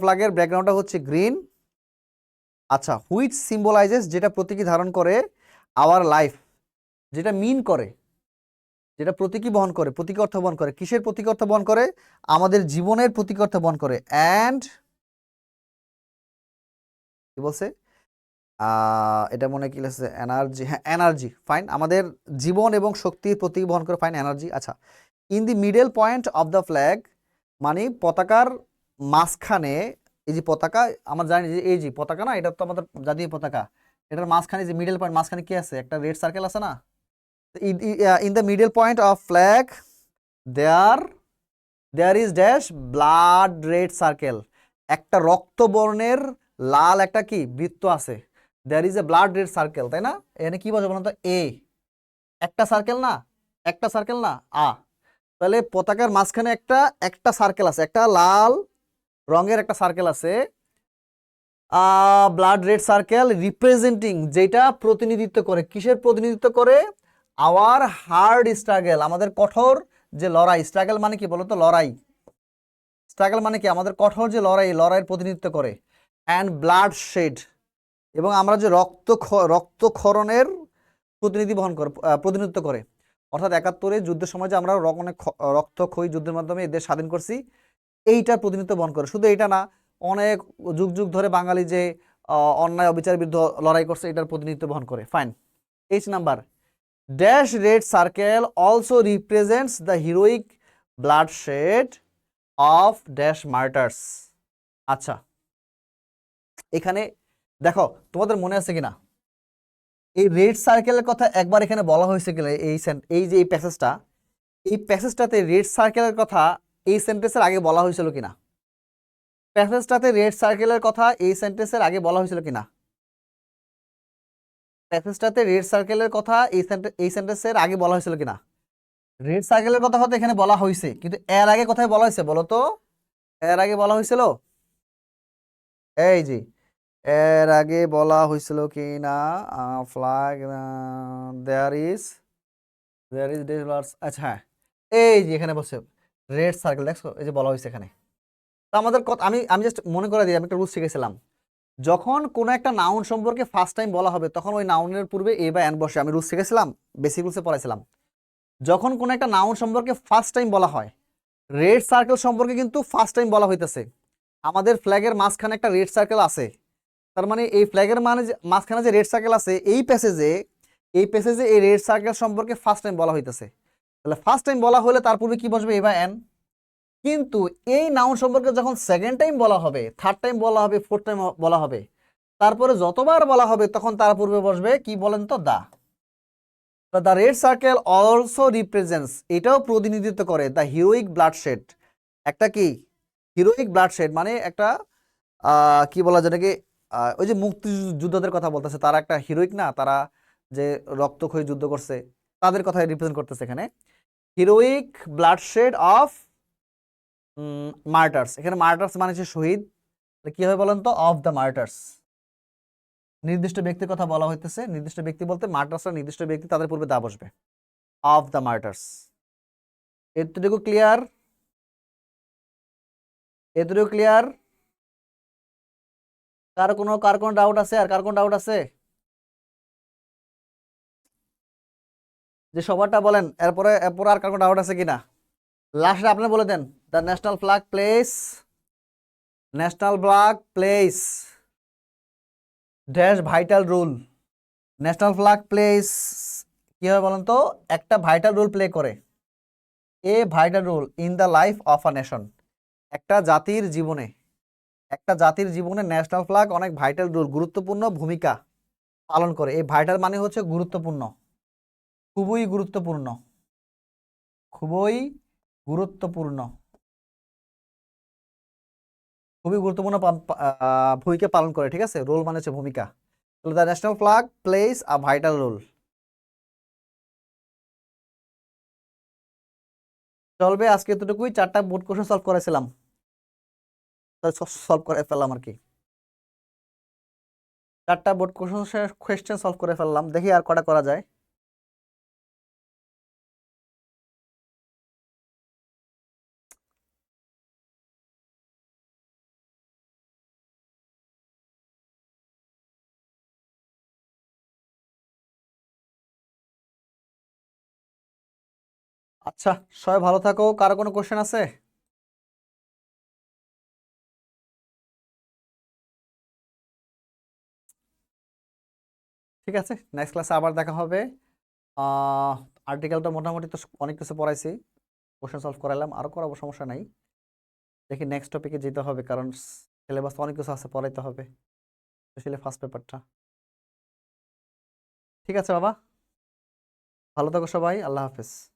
ফ্ল্যাগের ব্যাকগ্রাউন্ডটা হচ্ছে গ্রিন। আচ্ছা, হুইচ সিম্বলাইজেস, যেটা প্রতীকী ধারণ করে, আওয়ার লাইফ, যেটা মিন করে, যেটা প্রতীকী বহন করে, প্রতীকী অর্থ বহন করে। কিসের প্রতীকী অর্থ বহন করে? আমাদের জীবনের প্রতীকী অর্থ বহন করে। অ্যান্ড কি বলছে? এটা মনে কি লিখছে? এনার্জি, হ্যাঁ এনার্জি, ফাইন। আমাদের জীবন এবং শক্তির প্রতীক বহন করে, ফাইন, এনার্জি। আচ্ছা, in the middle point of the flag, মানে পতাকার মাঝখানে, এই যে পতাকা আমরা জানি যে এই যে পতাকা না, এটা তো আমাদের জাতীয় পতাকা, এটার মাঝখানে যে মিডল পয়েন্ট, মাঝখানে কি আছে? একটা রেড সার্কেল আছে না? In the middle point of flag there there is dash blood red circle, একটা রক্তবর্ণের লাল একটা কি বৃত্ত আছে। There is a blood red circle, তাই না? এখানে কি বলছে বলুন তো? এ একটা সার্কেল না, একটা সার্কেল না, তাহলে পতাকার মাঝখানে একটা একটা সার্কেল আছে, একটা লাল রঙের একটা সার্কেল আছে, ব্লাড রেড সার্কেল রিপ্রেজেন্টিং, যেটা প্রতিনিধিত্ব করে, কিসের প্রতিনিধিত্ব করে? আওয়ার হার্ড স্ট্রাগল, আমাদের কঠোর যে লড়াই। স্ট্রাগল মানে কি বলতো? লড়াই। স্ট্রাগল মানে কি? আমাদের কঠোর যে লড়াই, লড়াইয়ের প্রতিনিধিত্ব করে। অ্যান্ড ব্লাড শেড, এবং আমরা যে রক্তক্ষরণের প্রতিনিধিত্ব করে। অর্থাৎ ৭১ যুদ্ধের সময় যে আমরা অনেক রক্তক্ষয়ী যুদ্ধের মাধ্যমে এদের স্বাধীন করছি, এইটার প্রতিনিধিত্ব বহন করে। শুধু এইটা না, অনেক যুগ যুগ ধরে বাঙালি যে অন্যায় অবিচারের বিরুদ্ধে লড়াই করছে, এটার প্রতিনিধিত্ব বহন করে। Fine. H number, dash red circle also represents the heroic blood shed of dash martyrs. আচ্ছা, এখানে দেখো তোমাদের মনে আছে কিনা, এই রেড সার্কেলের কথা একবার এখানে বলা হয়েছে কিনা? এই যে এই প্যাসেজটাতে রেড সার্কেলের কথা এই সেন্টেন্সের আগে বলা হয়েছিল কিনা? প্যাসেজটাতে রেড সার্কেলের কথা এই সেন্টেন্সের আগে বলা হয়েছিল কিনা? প্যাসেজটাতে রেড সার্কেলের কথা এই সেন্টেন্সের আগে বলা হয়েছিল কিনা? রেড সার্কেলের কথা হয়তো এখানে বলা হয়েছে, কিন্তু এর আগে কোথায় বলা হয়েছে বলো তো? এর আগে বলা হয়েছিল এই যে, এর আগে বলা হয়েছিল কি না? ফ্ল্যাগ দেয়ার ইজ আচ্ছা হ্যাঁ, এই যে এখানে বলছে রেড সার্কেল, দেখছো এই যে বলা হয়েছে এখানে। তো আমাদের কথা আমি আমি জাস্ট মনে করে দিই, আমি একটা রুল শিখেছিলাম, যখন কোনো একটা নাউন সম্পর্কে ফার্স্ট টাইম বলা হবে তখন ওই নাউনের পূর্বে এ বা এন বসে। আমি রুল শিখেছিলাম, বেসিক রুলসে পড়াইছিলাম। যখন কোনো একটা নাউন সম্পর্কে ফার্স্ট টাইম বলা হয়, রেড সার্কেল সম্পর্কে কিন্তু ফার্স্ট টাইম বলা হইতেছে। আমাদের ফ্ল্যাগের মাঝখানে একটা রেড সার্কেল আছে, তার মানে এই ফ্ল্যাগের মাঝখানে যে রেড সার্কেল আছে, এই প্যাসেজে এই রেড সার্কেল সম্পর্কে ফার্স্ট টাইম বলা হইতেছে। তাহলে ফার্স্ট টাইম বলা হলে তার পূর্বে কি বসবে? এ বা এন। কিন্তু এই নাউন সম্পর্কে যখন সেকেন্ড টাইম বলা হবে, থার্ড টাইম বলা হবে, ফোর্থ টাইম বলা হবে, তারপরে যতবার বলা হবে তখন তার পূর্বে বসবে কি বলেন তো? The red circle also represents, এটাও প্রতিনিধিত্ব করে দ্য হিরোইক ব্লাডশেড, একটা কি হিরোইক ব্লাডশেড মানে একটা কি বলা যায় নাকি, ওই যে মুক্তিযুদ্ধদের কথা বলতেছে, তারা একটা হিরোইক না, তারা যে রক্তক্ষয়ী যুদ্ধ করছে তাদের কথা রিপ্রেজেন্ট করতেছে এখানে। হিরোইক ব্লাডশেড অফ মার্টার্স, এখানে মার্টার্স মানে হচ্ছে শহীদ। কি হবে বলেন তো? অফ দ্য মার্টার্স, নির্দিষ্ট ব্যক্তির কথা বলা হইতেছে। নির্দিষ্ট ব্যক্তি বলতে মার্টার্সরা নির্দিষ্ট ব্যক্তি, তাদের পূর্বে দা বসবে। Of the martyrs. এতটুকু ক্লিয়ার? এতটুকু ক্লিয়ার? কার কোনো ডাউট আছে? আর কার কোনো ডাউট আছে? যে সবারটা বলেন, এরপরে আর কার কোনো ডাউট আছে কিনা? লাস্টে আপনি বলে দেন, the national flag plays dash vital role. National flag plays কি হবে বলেন তো? একটা ভাইটাল রোল প্লে করে। A vital role in the life of a nation, একটা জাতির জীবনে, ন্যাশনাল ফ্ল্যাগ অনেক ভাইটাল রোল, গুরুত্বপূর্ণ ভূমিকা পালন করে। এই ভাইটাল মানে হচ্ছে গুরুত্বপূর্ণ, খুবই গুরুত্বপূর্ণ, খুবই গুরুত্বপূর্ণ, খুবই গুরুত্বপূর্ণ ভূমিকা পালন করে। ঠিক আছে, রোল মানে হচ্ছে ভূমিকা। The national flag plays a vital role. চলবে, আজকে এতটুকুই। 4টা বোর্ড কোশ্চেন সলভ করেছিলাম, সলভ করে ফেললাম আর কি। 4টা বোর্ড কোয়েশ্চেন সলভ করে ফেললাম, দেখি আর কটা করা যায়। আচ্ছা, সবাই ভালো থাকো। কারো কোনো কোশ্চেন আছে? ঠিক আছে, নেক্সট ক্লাসে আবার দেখা হবে। আর্টিকেলটা মোটামুটি তো অনেক কিছু পড়াইছি, কোশ্চেন সলভ করাইলাম, আরও করাবো, সমস্যা নাই। দেখি নেক্সট টপিকে যেতে হবে, কারণ সিলেবাস অনেক কিছু আছে, পড়াইতে হবে, স্পেশালি ফার্স্ট পেপারটা। ঠিক আছে বাবা, ভালো থাকো সবাই, আল্লাহ হাফেজ।